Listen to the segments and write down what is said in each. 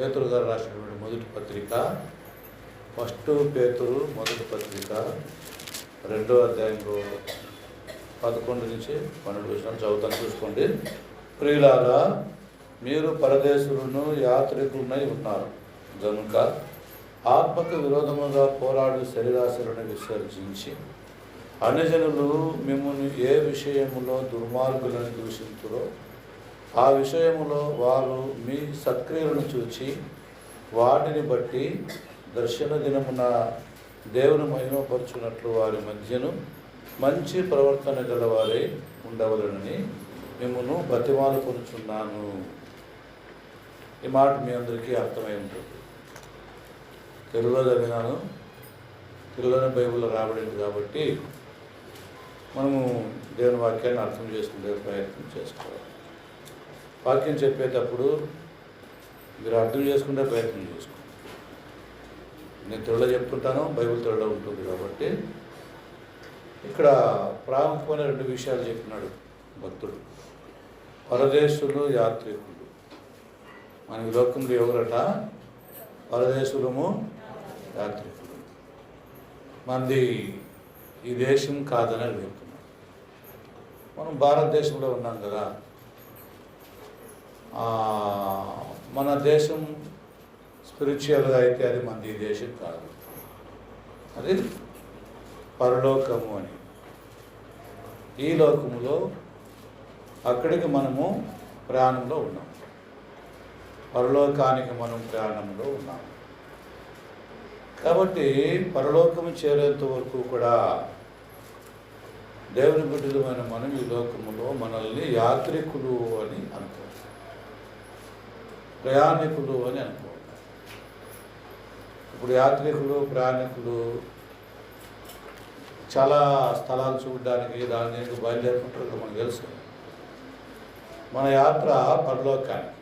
పేతురు గారు రాసినటువంటి మొదటి పత్రిక ఫస్ట్ పేతురు మొదటి పత్రిక 2వ అధ్యాయంలో 11 నుంచి 12 వచనాలు చదువుతాను, చూసుకోండి. ప్రియులారా, మీరు పరదేశులను యాత్రికులనై ఉన్నారు గనుక ఆత్మకు విరోధముగా పోరాడు శరీరాశలను విసర్జించి అన్యజనులు మిమ్మల్ని ఏ విషయములో దుర్మార్గులను దూషింతురో ఆ విషయములో వారు మీ సత్క్రియలను చూచి వాటిని బట్టి దర్శన దినమున దేవుని మహిమపరచునట్లు వారి మధ్యను మంచి ప్రవర్తన గలవారే ఉండవలనని మిమ్మల్ని బతిమాలుకొనుచున్నాను. ఈ మాట మీ అందరికీ అర్థమై ఉంటుంది. తెలుగులో చదివినాను, తెలుగులోనే బైబిల్లో రాబడింది కాబట్టి మనము దేవుని వాక్యాన్ని అర్థం చేసుకునే ప్రయత్నం చేసుకోవాలి. వాక్యం చెప్పేటప్పుడు మీరు అర్థం చేసుకునే ప్రయత్నం చేసుకోండి. నేను తెలుగులో చెప్తుంటాను, బైబిల్ తెలుగులో ఉంటుంది కాబట్టి ఇక్కడ ప్రాముఖ్యమైన 2 విషయాలు చెప్పినాడు భక్తుడు. పరదేశులు, యాత్రికులు. మన లోకంలో ఎవరట? పరదేశులము, యాత్రికులు. మనది ఈ దేశం కాదని చెప్తున్నాం. మనం భారతదేశంలో ఉన్నాం కదా. మన దేశం స్పిరిచువల్గా అయితే అది మనది ఈ దేశం కాదు, అది పరలోకము అని. ఈ లోకములో అక్కడికి మనము ప్రయాణంలో ఉన్నాం, పరలోకానికి మనం ప్రయాణంలో ఉన్నాం. కాబట్టి పరలోకము చేరేంత వరకు కూడా దేవుని బిడ్డలమైన మనం ఈ లోకములో మనల్ని యాత్రికులు అని అనుకోవాలి, ప్రయాణికులు అని అనుకోవాలి. ఇప్పుడు యాత్రికులు, ప్రయాణికులు చాలా స్థలాలు చూడడానికి దానికి బయలుదేరుకుంటారు. మనకు తెలుసు మన యాత్ర పరలోకానికి.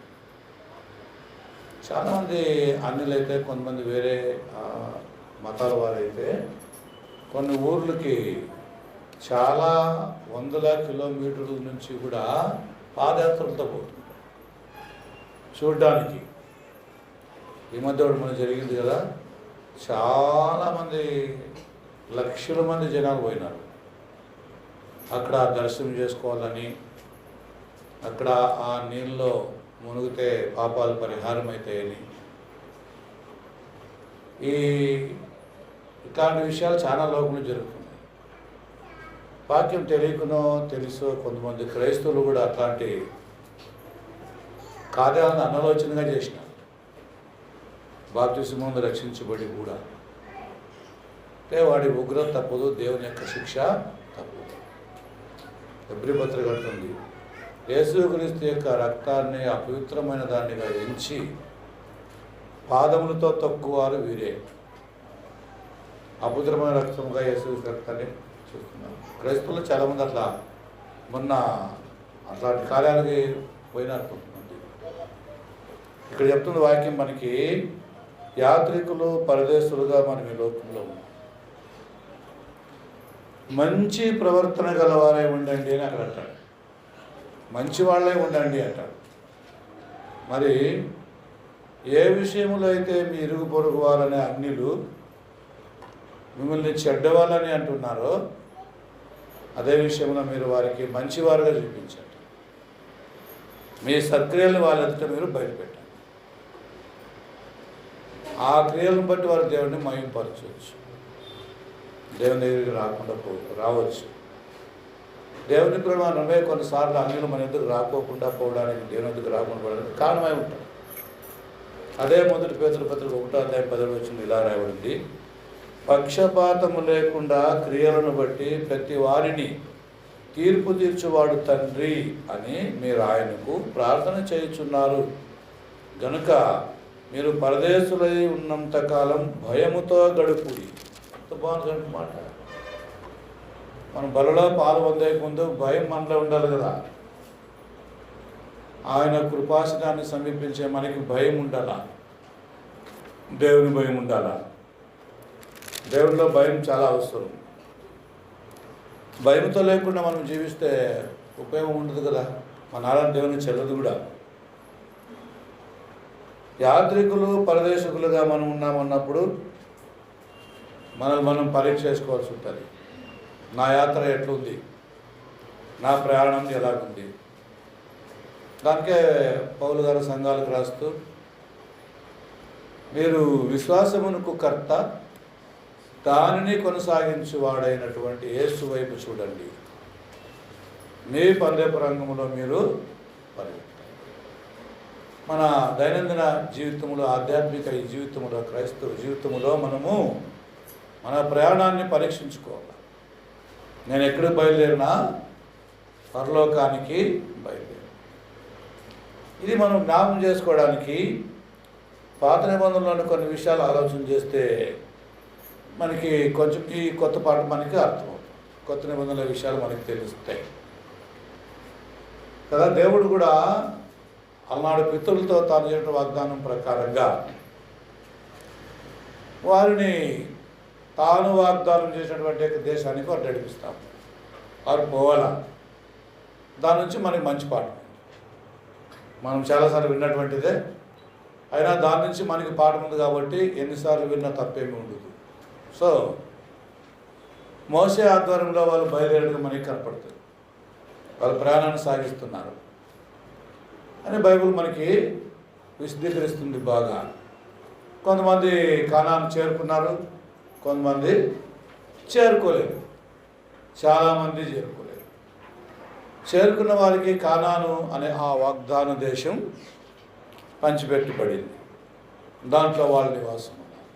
చాలామంది అన్యులైతే, కొంతమంది వేరే మతాల వారైతే కొన్ని ఊర్లకి చాలా వందల కిలోమీటర్ల నుంచి కూడా పాదయాత్రలతో పోతుంటారు చూడడానికి. ఈ మధ్య ఒకటి మనకు జరిగింది కదా, చాలామంది లక్షల మంది జనాలు పోయినారు అక్కడ దర్శనం చేసుకోవాలని. అక్కడ ఆ నీళ్ళలో మునిగితే పాపాలు పరిహారం అవుతాయని. ఇట్లాంటి విషయాలు చాలా లోకంలో జరుగుతున్నాయి. వాక్యం తెలియకునో తెలుసో కొంతమంది క్రైస్తవులు కూడా అట్లాంటి కార్యాలను అనాలోచనగా చేసినారు. బాప్తిస్మం ముందు రక్షించబడి కూడా అంటే వాడి ఉగ్రత తప్పదు, దేవుని యొక్క శిక్ష తప్పదు. హెబ్రీ పత్రిక కడుతుంది, యేసుక్రీస్తు యొక్క రక్తాన్ని అపవిత్రమైన దానిగా ఎంచి పాదములతో తొక్కువారు వీరే. అపవిత్రమైన రక్తముగా యేసుక్రీస్తు రక్తాన్ని చూస్తున్నారు. క్రైస్తవులు చాలామంది అట్లా మొన్న అట్లాంటి కార్యాలకి పోయినారు కొంతమంది. ఇక్కడ చెప్తున్న వాక్యం మనకి యాత్రికులు, పరదేశులుగా మనం ఈ లోకంలో ఉన్నాం. మంచి ప్రవర్తన గలవారై ఉండండి అని అక్కడ అంటాడు. మంచి వాళ్ళే ఉండండి అంటాడు. మరి ఏ విషయంలో అయితే మీ ఇరుగు పొరుగు వాళ్ళనే అన్యులు మిమ్మల్ని చెడ్డవాళ్ళని అంటున్నారో అదే విషయంలో మీరు వారికి మంచివారుగా చూపించండి. మీ సత్క్రియలను వాళ్ళ ఎదుట మీరు బయటపెట్టండి. ఆ క్రియలను బట్టి వారు దేవుడిని మహిమపరచవచ్చు. దేవుని దగ్గరికి రాకుండా రావచ్చు. దేవుని ప్రేమ నమ్మే కొన్నిసార్లు అన్యులు మన ఎదురు రాకోకుండా పోవడానికి, దేవుని ఎదురు రాకుండా పోవడానికి కారణమై ఉంటాం. అదే మొదటి పేతురు పత్రిక 1వ అధ్యాయం 10వ వచనం ఇలా రాయబడింది, పక్షపాతము లేకుండా క్రియలను బట్టి ప్రతి వారిని తీర్పు తీర్చువాడు తండ్రి అని మీరు ఆయనకు ప్రార్థన చేయుచున్నారు. గనుక మీరు పరదేశులై ఉన్నంతకాలం భయముతో గడుపుడి. ఎంత బాగుంది మాట. మనం బలలో పాలు పొందే ముందు భయం మనలో ఉండాలి కదా. ఆయన కృపాసనాన్ని సమీపించే మనకి భయం ఉండాలా, దేవుని భయం ఉండాలా. దేవునిలో భయం చాలా అవసరం. భయంతో లేకుండా మనం జీవిస్తే ఉపయోగం ఉండదు కదా. మన ఆరాధన దేవుని చెల్లదు కూడా. యాత్రికులు పరదేశకులుగా మనం ఉన్నామన్నప్పుడు మనల్ని మనం పరీక్ష చేసుకోవాల్సి ఉంటుంది. నా యాత్ర ఎట్లుంది, నా ప్రయాణం ఎలాగుంది. దానికే పౌలు గారు సంఘాలకు రాస్తూ, మీరు విశ్వాసమునకు కర్త దానిని కొనసాగించువాడైనటువంటి యేసు వైపు చూడండి, మీ పందెపు రంగంలో మీరు పరిగెత్తాలి. మన దైనందిన జీవితంలో, ఆధ్యాత్మిక ఈ జీవితంలో, క్రైస్తవ జీవితంలో మనము మన ప్రయాణాన్ని పరీక్షించుకోవాలి. నేను ఎక్కడికి బయలుదేరినా పరలోకానికి బయలుదేరి. ఇది మనం జ్ఞాపకం చేసుకోవడానికి పాత నిబంధనలోని కొన్ని విషయాలు ఆలోచన చేస్తే మనకి కొంచెం ఈ కొత్త పాట మనకి అర్థమవుతుంది. కొత్త నిబంధనల విషయాలు మనకి తెలుస్తాయి కదా. దేవుడు కూడా అలనాడు పితరులతో తాను చేసిన వాగ్దానం ప్రకారంగా వారిని తాను వాగ్దానం చేసినటువంటి దేశానికి వారు నడిపిస్తాం. వారు పోవాలా. దాని నుంచి మనకి మంచి పాఠం మనం చాలాసార్లు విన్నటువంటిదే. అయినా దాని నుంచి మనకి పాఠం ఉంది కాబట్టి ఎన్నిసార్లు విన్నా తప్పేమీ ఉండదు. సో మోషే ఆధ్వర్యంలో వాళ్ళు బయలుదేరడం మనకి కనపడుతుంది. వాళ్ళు ప్రయాణాన్ని సాగిస్తున్నారు అని బైబిల్ మనకి విశదీకరిస్తుంది బాగా. కొంతమంది కానాను చేరుకున్నారు, కొంతమంది చేరుకోలేదు, చాలామంది చేరుకోలేదు. చేరుకున్న వారికి కానాను అనే ఆ వాగ్దాన దేశం పంచిపెట్టబడింది. దాంట్లో వాళ్ళ నివాసం ఉన్నారు.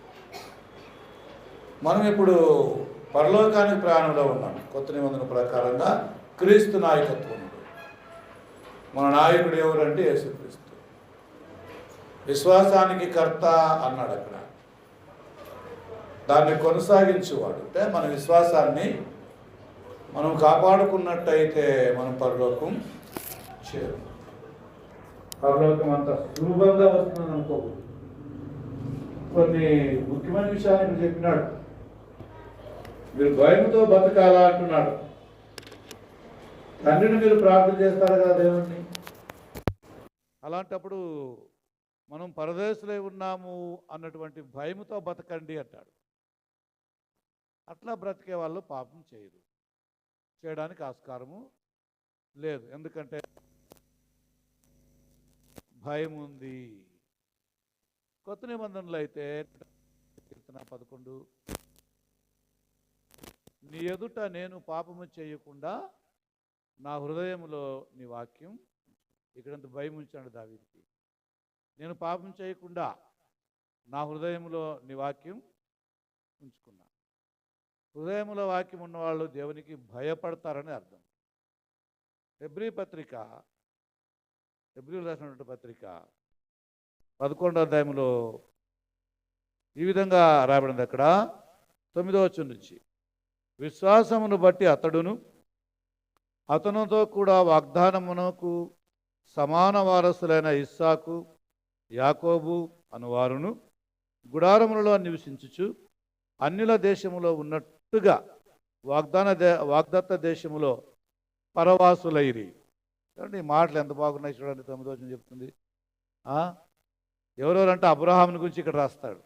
మనం ఇప్పుడు పరలోకానికి ప్రయాణంలో ఉన్నాం. కొత్త నిబంధన ప్రకారంగా క్రీస్తు నాయకత్వం. మన నాయకుడు ఎవరంటే యేసుక్రీస్తు. విశ్వాసానికి కర్త అన్నాడు అక్కడ. దాన్ని కొనసాగించేవాడు. అంటే మన విశ్వాసాన్ని మనం కాపాడుకున్నట్టయితే మనం పరలోకం చేరు. పరలోకం అంత సులభంగా వస్తుందని అనుకోకూడదు. కొన్ని ముఖ్యమైన విషయాలు ఇక్కడ చెప్పినాడు. మీరు భయంతో బతకాలా అంటున్నాడు. తండ్రిని మీరు ప్రార్థన చేస్తారు కదా దేవుణ్ణి. అలాంటప్పుడు మనం పరదేశులై ఉన్నాము అన్నటువంటి భయముతో బతకండి అంటాడు. అట్లా బ్రతికే వాళ్ళు పాపం చేయరు, చేయడానికి ఆస్కారము లేదు. ఎందుకంటే భయం ఉంది. కొత్త నిబంధనలు అయితే 11 నీ ఎదుట నేను పాపము చేయకుండా నా హృదయంలో నీ వాక్యం. ఇక్కడంత భయం ఉంచాడు దావీదుకి. నేను పాపం చేయకుండా నా హృదయంలో నీ వాక్యం ఉంచుకున్నా. హృదయంలో వాక్యం ఉన్నవాళ్ళు దేవునికి భయపడతారని అర్థం. హెబ్రీ రాసినటువంటి పత్రిక 11వ అధ్యాయంలో ఈ విధంగా రాయబడింది. అక్కడ 9వ వచనం నుంచి, విశ్వాసమును బట్టి అతనుతో కూడా వాగ్దానమునకు సమాన వారసులైన ఇస్సాకు, యాకోబు అనువారును గుడారములలో నివసించుచు అన్యుల దేశములో ఉన్నట్టుగా వాగ్దత్త దేశములో పరవాసులైరి. చూడండి ఈ మాటలు ఎంత బాగున్నాయి చూడండి. 9వ వచనం చెప్తుంది. ఎవరెవరంటే అబ్రహాముని గురించి ఇక్కడ రాస్తాడు.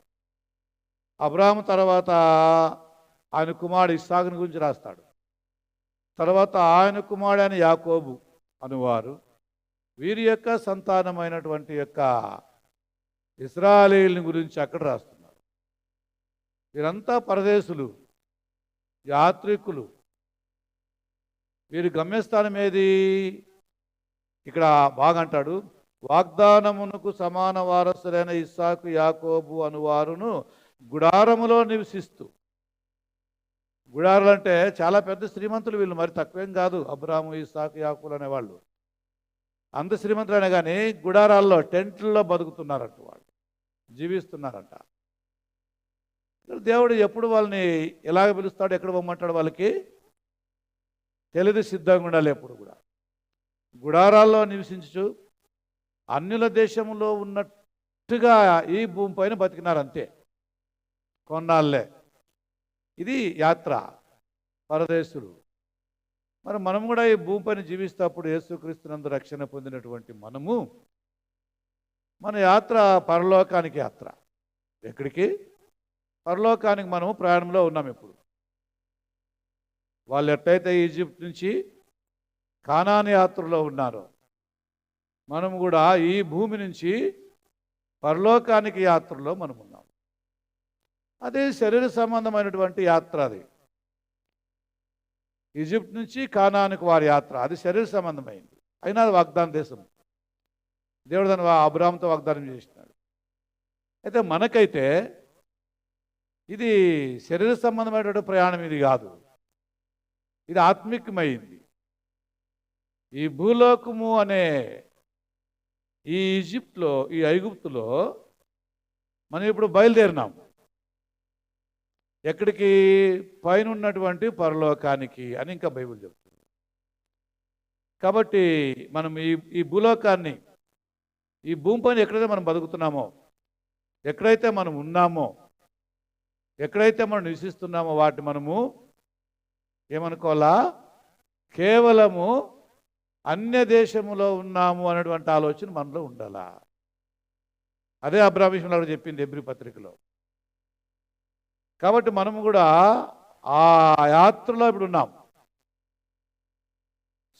అబ్రహాము తర్వాత ఆయన కుమారుడు ఇస్సాకుని గురించి రాస్తాడు. తర్వాత ఆయన కుమారుడైన యాకోబు అనువారు, వీరి యొక్క సంతానమైనటువంటి యొక్క ఇశ్రాయేలీయుల గురించి అక్కడ రాస్తున్నారు. వీరంతా పరదేశులు, యాత్రికులు. వీరి గమ్యస్థానం ఏది? ఇక్కడ బాగా అంటాడు, వాగ్దానమునకు సమాన వారసులైన ఇస్సాకు, యాకోబు అనువారును గుడారములో నివసిస్తూ. గుడారాలు అంటే చాలా పెద్ద శ్రీమంతులు వీళ్ళు, మరి తక్కువేం కాదు. అబ్రాహాము, ఇస్సాకు, యాకోబు అనేవాళ్ళు అంత శ్రీమంతులైనా కానీ గుడారాల్లో, టెంట్లలో బతుకుతున్నారంట, వాళ్ళు జీవిస్తున్నారంట. దేవుడు ఎప్పుడు వాళ్ళని ఎలాగ పిలుస్తాడు, ఎక్కడ పొమ్మంటాడు వాళ్ళకి తెలియదు. సిద్ధంగా ఉండాలి ఎప్పుడు కూడా. గుడారాల్లో నివసించు అన్యుల దేశంలో ఉన్నట్టుగా ఈ భూమి పైన బతికినారు అంతే, కొన్నాళ్ళే. ఇది యాత్ర, పరదేశులు. మరి మనం కూడా ఈ భూమి పైన జీవిస్తేప్పుడు యేసుక్రీస్తునందు రక్షణ పొందినటువంటి మనము మన యాత్ర పరలోకానికి యాత్ర. ఎక్కడికి? పరలోకానికి మనము ప్రయాణంలో ఉన్నాం. ఇప్పుడు వాళ్ళు ఎట్టయితే ఈజిప్ట్ నుంచి కానాను యాత్రలో ఉన్నారో, మనం కూడా ఈ భూమి నుంచి పరలోకానికి యాత్రలో మనం ఉన్నాం. అదే శరీర సంబంధమైనటువంటి యాత్ర. అది ఈజిప్ట్ నుంచి కానానికి వారి యాత్ర, అది శరీర సంబంధమైంది. అయినా అది వాగ్దాన దేశం. దేవుడు దాన్ని అబ్రాహాముతో వాగ్దానం చేసినాడు. అయితే మనకైతే ఇది శరీర సంబంధమైనటువంటి ప్రయాణం, ఇది కాదు, ఇది ఆత్మికమైంది. ఈ భూలోకము అనే ఈ ఈజిప్ట్లో, ఈ ఐగుప్తులో మనం ఇప్పుడు బయలుదేరినాం. ఎక్కడికి? పైన ఉన్నటువంటి పరలోకానికి అని ఇంకా బైబిల్ చెప్తుంది. కాబట్టి మనం ఈ భూలోకాన్ని, ఈ భూమిపైన ఎక్కడైతే మనం బతుకుతున్నామో, ఎక్కడైతే మనం ఉన్నామో, ఎక్కడైతే మనం నివసిస్తున్నామో, వాటి మనము ఏమనుకోవాలా? కేవలము అన్య దేశములో ఉన్నాము అనేటువంటి ఆలోచన మనలో ఉండాలా. అదే అబ్రాహాము విషయంలో చెప్పింది హెబ్రీ పత్రికలో. కాబట్టి మనము కూడా ఆ యాత్రలో ఇప్పుడు ఉన్నాం.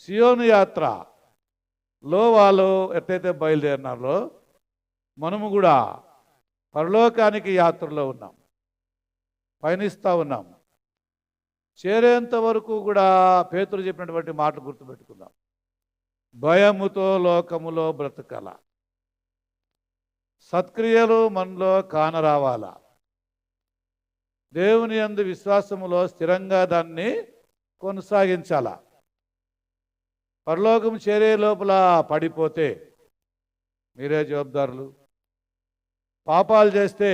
సియోను యాత్రలో వాళ్ళు ఎట్లయితే బయలుదేరినారో, మనము కూడా పరలోకానికి యాత్రలో ఉన్నాం, పయనిస్తూ ఉన్నాం. చేరేంత వరకు కూడా పేతురు చెప్పినటువంటి మాటలు గుర్తుపెట్టుకుందాం. భయముతో లోకములో బ్రతకల, సత్క్రియలు మనలో కానరావాలా, దేవుని యందు విశ్వాసములో స్థిరంగా దాన్ని కొనసాగించాలా. పరలోకం చేరే లోపల పడిపోతే మీరే జవాబుదారులు. పాపాలు చేస్తే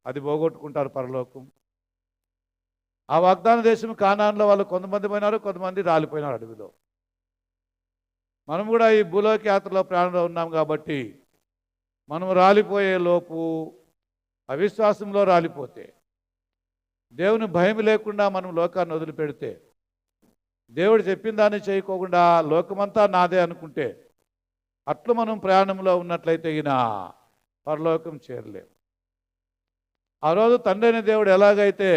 అది పోగొట్టుకుంటారు పరలోకం. ఆ వాగ్దాన దేశం కానాన్లో వాళ్ళు కొంతమంది పోయినారు, కొంతమంది రాలిపోయినారు అడవిలో. మనం కూడా ఈ భూలోక యాత్రలో ప్రాణంలో ఉన్నాం కాబట్టి మనం రాలిపోయే లోపు, అవిశ్వాసంలో రాలిపోతే, దేవుని భయం లేకుండా మనం లోకాన్ని వదిలిపెడితే, దేవుడు చెప్పిన దాన్ని చేయకోకుండా లోకమంతా నాదే అనుకుంటే, అట్లు మనం ప్రయాణంలో ఉన్నట్లయితే ఈయన పరలోకం చేరలేము. ఆ రోజు తండ్రి అయిన దేవుడు ఎలాగైతే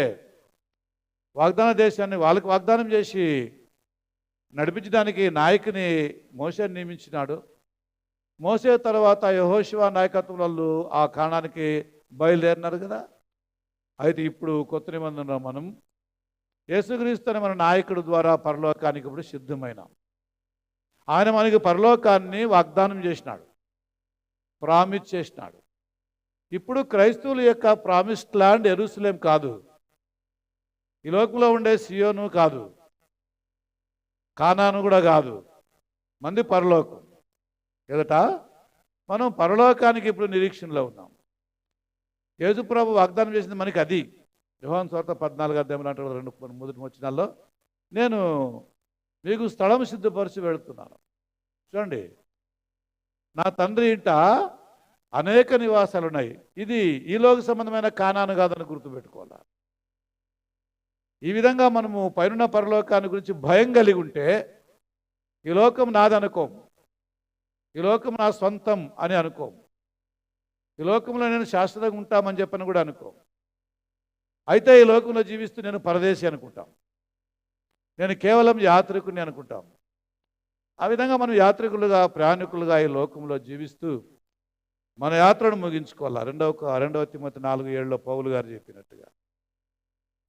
వాగ్దాన దేశాన్ని వాళ్ళకి వాగ్దానం చేసి నడిపించడానికి నాయకుని మోషేని నియమించినాడు. మోసే తర్వాత యెహోషువ నాయకత్వంలో ఆ కానానికి బయలుదేరినారు కదా. అయితే ఇప్పుడు కొత్త నిబంధనలో మనం యేసుక్రీస్తు అనే మన నాయకుడు ద్వారా పరలోకానికి ఇప్పుడు సిద్ధమైనాం. ఆయన మనకి పరలోకాన్ని వాగ్దానం చేసినాడు, ప్రామిస్ చేసినాడు. ఇప్పుడు క్రైస్తవుల యొక్క ప్రామిస్డ్ ల్యాండ్ యెరూషలేం కాదు, ఈ లోకంలో ఉండే సియోను కాదు, కానాను కూడా కాదు, మంది పరలోకం. ఎదట మనం పరలోకానికి ఇప్పుడు నిరీక్షణలో ఉన్నాం. యేసు ప్రభు వాగ్దానం చేసింది మనకి అది. యోహాను సువార్త 14:2 మొదటి వచనాల్లో, నేను మీకు స్థలం సిద్ధపరిచి వెళుతున్నాను. చూడండి, నా తండ్రి ఇంట అనేక నివాసాలు ఉన్నాయి. ఇది ఈ లోక సంబంధమైన కానాను కాదని గుర్తుపెట్టుకోవాలి. ఈ విధంగా మనము పైనున్న పరలోకాన్ని గురించి భయం కలిగి ఉంటే, ఈ లోకం నాదనుకోము, ఈ లోకం నా సొంతం అని అనుకోము, ఈ లోకంలో నేను శాశ్వతంగా ఉంటామని చెప్పని కూడా అనుకోము. అయితే ఈ లోకంలో జీవిస్తూ నేను పరదేశి అనుకుంటాం, నేను కేవలం యాత్రికుని అనుకుంటాం. ఆ విధంగా మనం యాత్రికులుగా, ప్రయాణికులుగా ఈ లోకంలో జీవిస్తూ మన యాత్రను ముగించుకోవాలి. 2 తిమోతి 4:7 పౌలు గారు చెప్పినట్టుగా,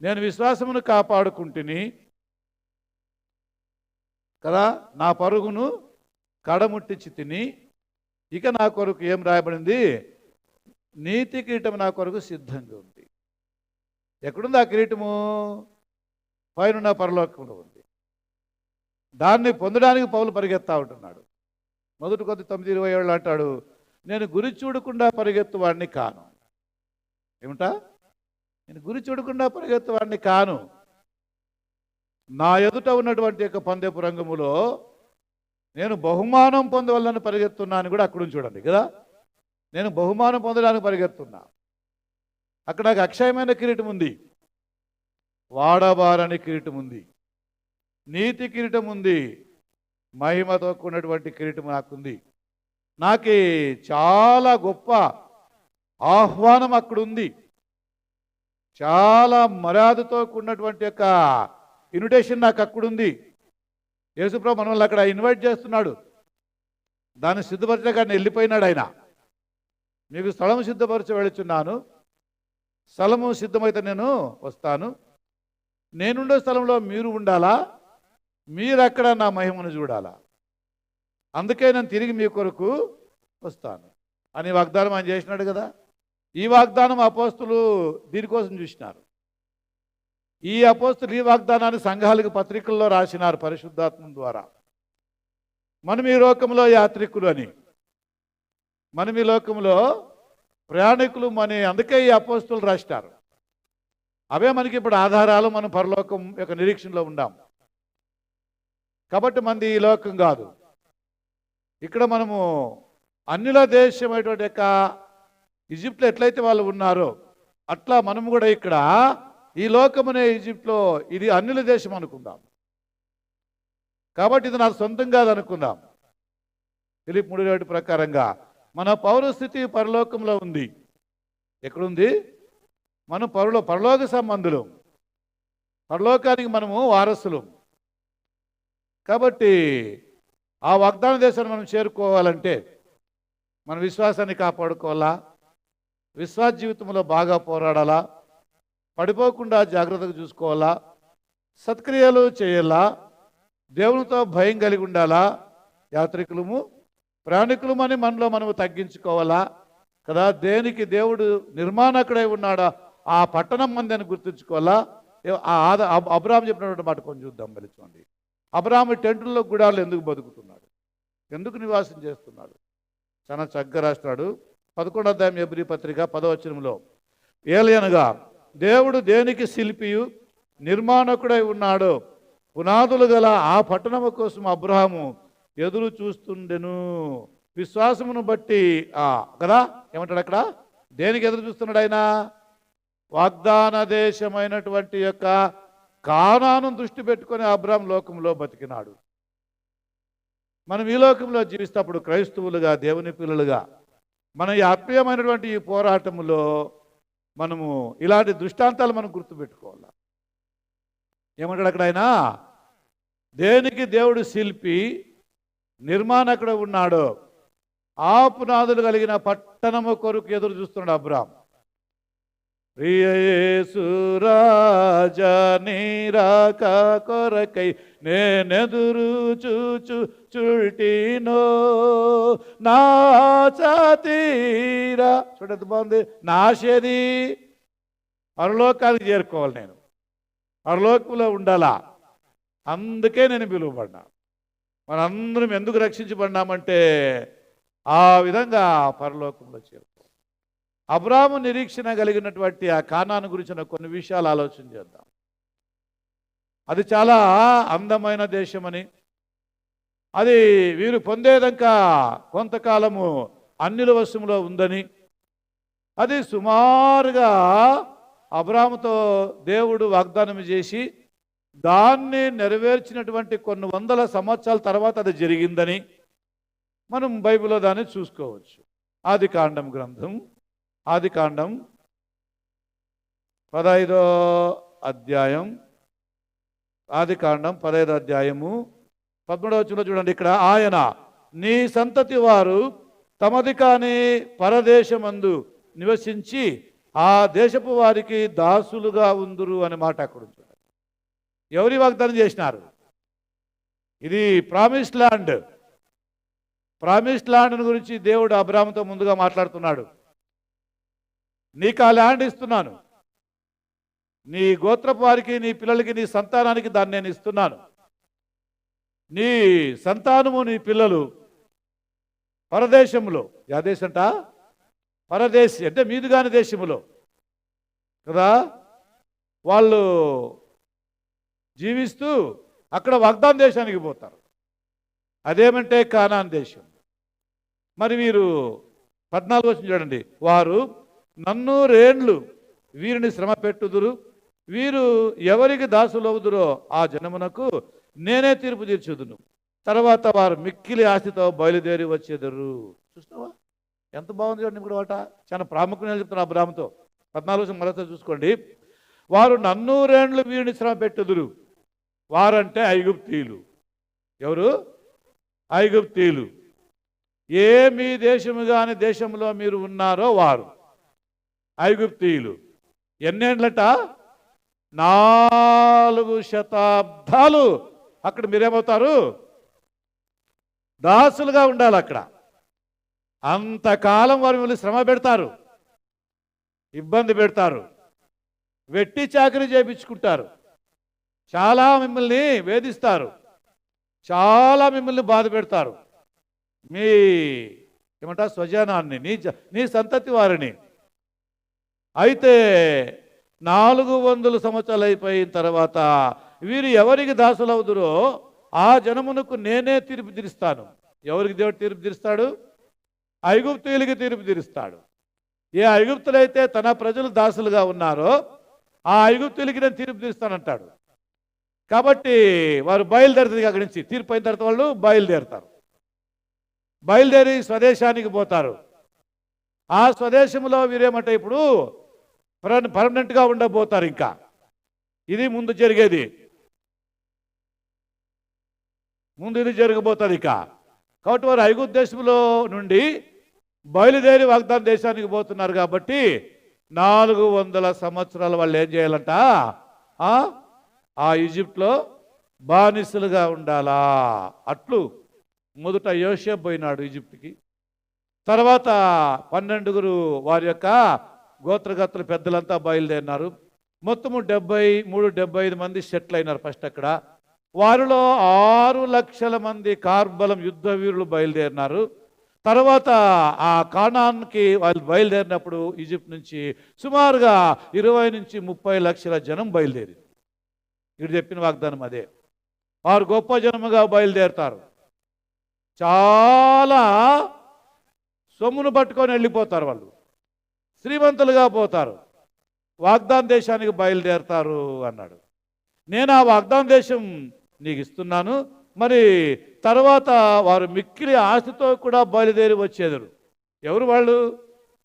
నేను విశ్వాసమును కాపాడుకుంటుని కదా, నా పరుగును కడముట్టించి తిని, ఇక నా కొరకు ఏం రాయబడింది? నీతి కిరీటం నా కొరకు సిద్ధంగా ఉంది. ఎక్కడుంది ఆ కిరీటము? పైనున్న పరలోకంలో ఉంది. దాన్ని పొందడానికి పౌలు పరిగెత్తా ఉంటున్నాడు. 1 కొరింథీ 9:27 అంటాడు, నేను గురి చూడకుండా పరిగెత్తువాడిని కాను. ఏమిటా? నేను గురి చూడకుండా పరిగెత్తువాడిని కాను. నా ఎదుట ఉన్నటువంటి యొక్క పందెపు రంగములో నేను బహుమానం పొందవలని పరిగెత్తున్నాను కూడా అక్కడ చూడండి కదా. నేను బహుమానం పొందడానికి పరిగెత్తున్నా. అక్కడ నాకు అక్షయమైన కిరీటం ఉంది, వాడబారని కిరీటం ఉంది, నీతి కిరీటం ఉంది, మహిమతో కూడినటువంటి కిరీటం నాకుంది. నాకు చాలా గొప్ప ఆహ్వానం అక్కడ ఉంది. చాలా మర్యాదతో కూడినటువంటి యొక్క ఇన్విటేషన్ నాకు అక్కడుంది. యేసుప్రభు మనల్ని అక్కడ ఇన్వైట్ చేస్తున్నాడు. దాన్ని సిద్ధపరచగా వెళ్ళిపోయినాడు ఆయన. మీకు స్థలం సిద్ధపరచ వెళుచున్నాను, స్థలము సిద్ధమైతే నేను వస్తాను, నేనుండే స్థలంలో మీరు ఉండాలా, మీరు అక్కడ నా మహిమను చూడాలా, అందుకే నేను తిరిగి మీ కొరకు వస్తాను అని వాగ్దానం ఆయన చేసినాడు కదా. ఈ వాగ్దానం అపోస్తులు దీనికోసం చూసినారు. ఈ అపోస్తులు ఈ వాగ్దానాన్ని సంఘాలకు పత్రికల్లో రాసినారు పరిశుద్ధాత్మ ద్వారా. మనం ఈ లోకంలో యాత్రికులు అని, మనం ఈ లోకంలో ప్రయాణికులు అని, అందుకే ఈ అపోస్తులు రాసినారు. అవే మనకి ఇప్పుడు ఆధారాలు. మనం పరలోకం యొక్క నిరీక్షణలో ఉండాం కాబట్టి మనది ఈ లోకం కాదు. ఇక్కడ మనము అన్యుల దేశమైనటువంటి యొక్క ఈజిప్ట్లో ఎట్లయితే వాళ్ళు ఉన్నారో అట్లా మనము కూడా ఇక్కడ ఈ లోకమనే ఈజిప్ట్లో ఇది అన్యుల దేశం అనుకుందాం. కాబట్టి ఇది నాకు సొంతం కాదనుకుందాం. ఫిలిప్ 3:1 ప్రకారంగా మన పౌరస్థితి పరలోకంలో ఉంది. ఎక్కడుంది? మనం పరలోక సంబంధులు, పరలోకానికి మనము వారసులు. కాబట్టి ఆ వాగ్దాన దేశాన్ని మనం చేరుకోవాలంటే మన విశ్వాసాన్ని కాపాడుకోవాలా, విశ్వాస జీవితంలో బాగా పోరాడాలా, పడిపోకుండా జాగ్రత్తగా చూసుకోవాలా, సత్క్రియలు చేయాలా, దేవునితో భయం కలిగి ఉండాలా. యాత్రికులము ప్రయాణికులము అని మనలో మనము తగ్గించుకోవాలా కదా. దేనికి దేవుడు నిర్మాణకుడై ఉన్నాడా ఆ పట్టణం మంది అని గుర్తుంచుకోవాలా. అబ్రాహాము చెప్పినటువంటి మాట కొంచెం చూద్దాం. మరి చూడండి, అబ్రాహాము టెంటుల్లో గుడాలు ఎందుకు బతుకుతున్నాడు, ఎందుకు నివాసం చేస్తున్నాడు? చాలా చక్కగా రాస్తాడు 11వ అధ్యాయం ఎబ్రీ పత్రిక 10వ వచనంలో. ఏలయనగా దేవుడు దేనికి శిల్పియు నిర్మాణకుడై ఉన్నాడో పునాదులు గల ఆ పట్టణము కోసం అబ్రాహాము ఎదురు చూస్తుండెను. విశ్వాసమును బట్టి కదా ఏమంటాడు అక్కడ? దేనికి ఎదురు చూస్తున్నాడు ఆయన? వాగ్దాన దేశమైనటువంటి యొక్క కానాను దృష్టి పెట్టుకొని అబ్రాహాం లోకంలో బతికినాడు. మనం ఈ లోకంలో జీవిస్తప్పుడు క్రైస్తవులుగా, దేవుని పిల్లలుగా మన ఈ ఆత్మీయమైనటువంటి ఈ పోరాటంలో మనము ఇలాంటి దృష్టాంతాలు మనం గుర్తుపెట్టుకోవాలి. ఏమంటాడు అక్కడ ఆయన? దేనికి దేవుడు శిల్పి నిర్మాణకుడు ఉన్నాడో ఆ పునాదులు కలిగిన పట్టణము కొరకు ఎదురు చూస్తున్నాడు అబ్రాహాం. ప్రియ యేసు రాజా నీ రాక కొరకై నేనెదురు చూచుచుల్టినో నా చాతీరా. చూడదు బాగుంది. నా ఆశేది పరలోకానికి చేరుకోవాలి, నేను పరలోకంలో ఉండాలా. అందుకే నేను పిలువబడినా. మనందరం ఎందుకు రక్షించబడినామంటే ఆ విధంగా పరలోకంలో చేరుకోవాలి. అబ్రాహాము నిరీక్షణ కలిగినటువంటి ఆ కానాను గురించిన కొన్ని విషయాలు ఆలోచన చేద్దాం. అది చాలా అందమైన దేశమని, అది వీరు పొందేదంకా కొంతకాలము అన్యుల వశంలో ఉందని, అది సుమారుగా అబ్రాహాముతో దేవుడు వాగ్దానం చేసి దాన్ని నెరవేర్చినటువంటి కొన్ని వందల సంవత్సరాల తర్వాత అది జరిగిందని మనం బైబిల్లో దాన్ని చూసుకోవచ్చు. ఆదికాండం గ్రంథం, ఆదికాండం 15వ అధ్యాయం, ఆదికాండం 15వ అధ్యాయము 13వ వచనంలో చూడండి. ఇక్కడ ఆయన నీ సంతతి వారు తమది కాని పరదేశమందు నివసించి ఆ దేశపు వారికి దాసులుగా ఉందురు అనే మాట అక్కడ చూడండి. ఎవరి వాగ్దానం చేసినారు? ఇది ప్రామిస్డ్ ల్యాండ్. ప్రామిస్డ్ ల్యాండ్ గురించి దేవుడు అబ్రాహాముతో ముందుగా మాట్లాడుతున్నాడు. నీకు ఆ ల్యాండ్ ఇస్తున్నాను, నీ గోత్రపు వారికి, నీ పిల్లలకి, నీ సంతానానికి దాన్ని నేను ఇస్తున్నాను. నీ సంతానము, నీ పిల్లలు పరదేశంలో, యా దేశంట? పరదేశి అంటే మీదుగాని దేశములో కదా వాళ్ళు జీవిస్తూ అక్కడ వాగ్దాన దేశానికి పోతారు. అదేమంటే కానాన్ దేశం. మరి వీరు 14వ వచనం చూడండి. వారు నన్ను రేండ్లు వీరిని శ్రమ పెట్టుదురు, వీరు ఎవరికి దాసులవుదురో ఆ జనమునకు నేనే తీర్పు తీర్చుదును. తర్వాత వారు మిక్కిలి ఆస్తితో బయలుదేరి వచ్చేదరు. చూసినావా ఎంత బాగుంది చూడండి ఇప్పుడు వాట. చాలా ప్రాముఖ్యంగా చెప్తున్నా అబ్రాహాముతో. 14 మరొక చూసుకోండి. వారు 400 ఏండ్లు వీరిని శ్రమ పెట్టుదురు. వారంటే ఐగుప్తీయులు. ఎవరు? ఐగుప్తీయులు. ఏ మీ దేశము కాని దేశంలో మీరు ఉన్నారో వారు ఐగుప్తీయులు. ఎన్నేండ్లట? 4 శతాబ్దాలు అక్కడ మీరేమవుతారు? దాసులుగా ఉండాలి అక్కడ. అంతకాలం వారు మిమ్మల్ని శ్రమ పెడతారు, ఇబ్బంది పెడతారు, వెట్టి చాకరీ చేయించుకుంటారు, చాలా మిమ్మల్ని వేధిస్తారు, చాలా మిమ్మల్ని బాధ పెడతారు. మీ ఏమంటారు స్వజనాన్ని, నీ సంతతి వారిని. అయితే 400 సంవత్సరాలు అయిపోయిన తర్వాత వీరు ఎవరికి దాసులవుదురో ఆ జనమునకు నేనే తీర్పు తీరుస్తాను. ఎవరికి దేవుడు తీర్పు తీరుస్తాడు? ఐగుప్తీయులకి తీర్పు తీరుస్తాడు. ఏ ఐగుప్తులైతే తన ప్రజలు దాసులుగా ఉన్నారో ఆ ఐగుప్తీయులకి నేను తీర్పు తీరుస్తానంటాడు. కాబట్టి వారు బయలుదేరుతుంది. అక్కడి నుంచి తీర్పు అయిన తర్వాత వాళ్ళు బయలుదేరుతారు. బయలుదేరి స్వదేశానికి పోతారు. ఆ స్వదేశంలో వీరేమంటే ఇప్పుడు పర్మనెంట్గా ఉండబోతారు. ఇంకా ఇది ముందు జరిగేది, ముందు ఇది జరగబోతుంది ఇక. కాబట్టి వారు ఐగుప్తు దేశంలో నుండి బయలుదేరి వాగ్దాన దేశానికి పోతున్నారు. కాబట్టి 400 సంవత్సరాలు వాళ్ళు ఏం చేయాలంట? ఆ ఈజిప్ట్లో బానిసలుగా ఉండాలా. అట్లు మొదట యోసేపు పోయినాడు ఈజిప్ట్కి. తర్వాత 12 వారి యొక్క గోత్రగతుల పెద్దలంతా బయలుదేరినారు. మొత్తము 73-75 మంది సెటిల్ అయినారు ఫస్ట్ అక్కడ. వారిలో 6 లక్షల మంది కార్బలం యుద్ధ వీరులు బయలుదేరినారు. తర్వాత ఆ కానాన్కి వాళ్ళు బయలుదేరినప్పుడు ఈజిప్ట్ నుంచి సుమారుగా 20-30 లక్షల జనం బయలుదేరి. ఇక్కడ చెప్పిన వాగ్దానం అదే. వారు గొప్ప జనముగా బయలుదేరుతారు. చాలా సొమ్మును పట్టుకొని వెళ్ళిపోతారు. వాళ్ళు శ్రీమంతులుగా పోతారు. వాగ్దాన దేశానికి బయలుదేరుతారు అన్నాడు. నేను ఆ వాగ్దాన దేశం నీకు ఇస్తున్నాను. మరి తర్వాత వారు మిక్కిలి ఆస్తితో కూడా బయలుదేరి వచ్చేదరు. ఎవరు వాళ్ళు?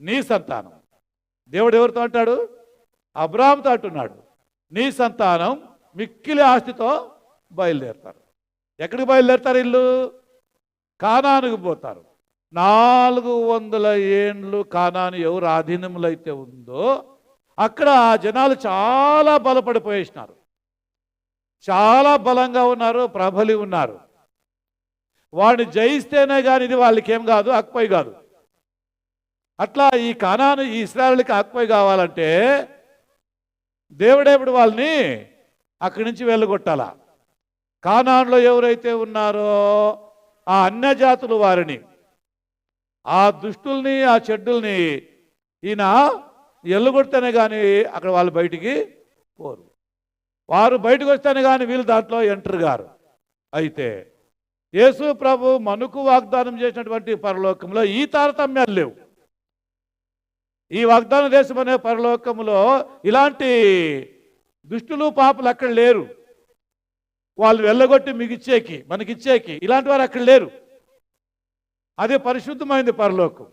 నీ సంతానం. దేవుడు ఎవరితో అంటాడు? అబ్రాహాముతో అంటున్నాడు. నీ సంతానం మిక్కిలి ఆస్తితో బయలుదేరుతారు. ఎక్కడికి బయలుదేరుతారు? ఇల్లు కానానుకు పోతారు. 400 ఏండ్లు కానాను ఎవరు ఆధీనంలో అయితే ఉందో అక్కడ జనాలు చాలా బలపడిపోయేసినారు. చాలా బలంగా ఉన్నారు, ప్రబలి ఉన్నారు. వాడిని జయిస్తేనే కానీ ఇది వాళ్ళకేం కాదు, ఆక్యుపై కాదు. అట్లా ఈ కానాను ఈ ఇశ్రాయేలుకి ఆక్యుపై కావాలంటే దేవుడేపుడు వాళ్ళని అక్కడి నుంచి వెళ్ళగొట్టాల. కానానులో ఎవరైతే ఉన్నారో ఆ అన్యజాతులు వారిని, ఆ దుష్టుల్ని, ఆ చెడ్డుల్ని ఈయన ఎల్లగొడితేనే కానీ అక్కడ వాళ్ళు బయటికి పోరు. వారు బయటకు వస్తేనే కానీ వీళ్ళు దాంట్లో ఎంటర్ గారు. అయితే యేసు ప్రభు మనకు వాగ్దానం చేసినటువంటి పరలోకంలో ఈ తారతమ్యాలు లేవు. ఈ వాగ్దాన దేశం అనే పరలోకంలో ఇలాంటి దుష్టులు పాపులు అక్కడ లేరు. వాళ్ళు వెళ్ళగొట్టి మిగిచ్చేకి మనకిచ్చేకి ఇలాంటి వారు అక్కడ లేరు. అదే పరిశుద్ధమైనది పరలోకం.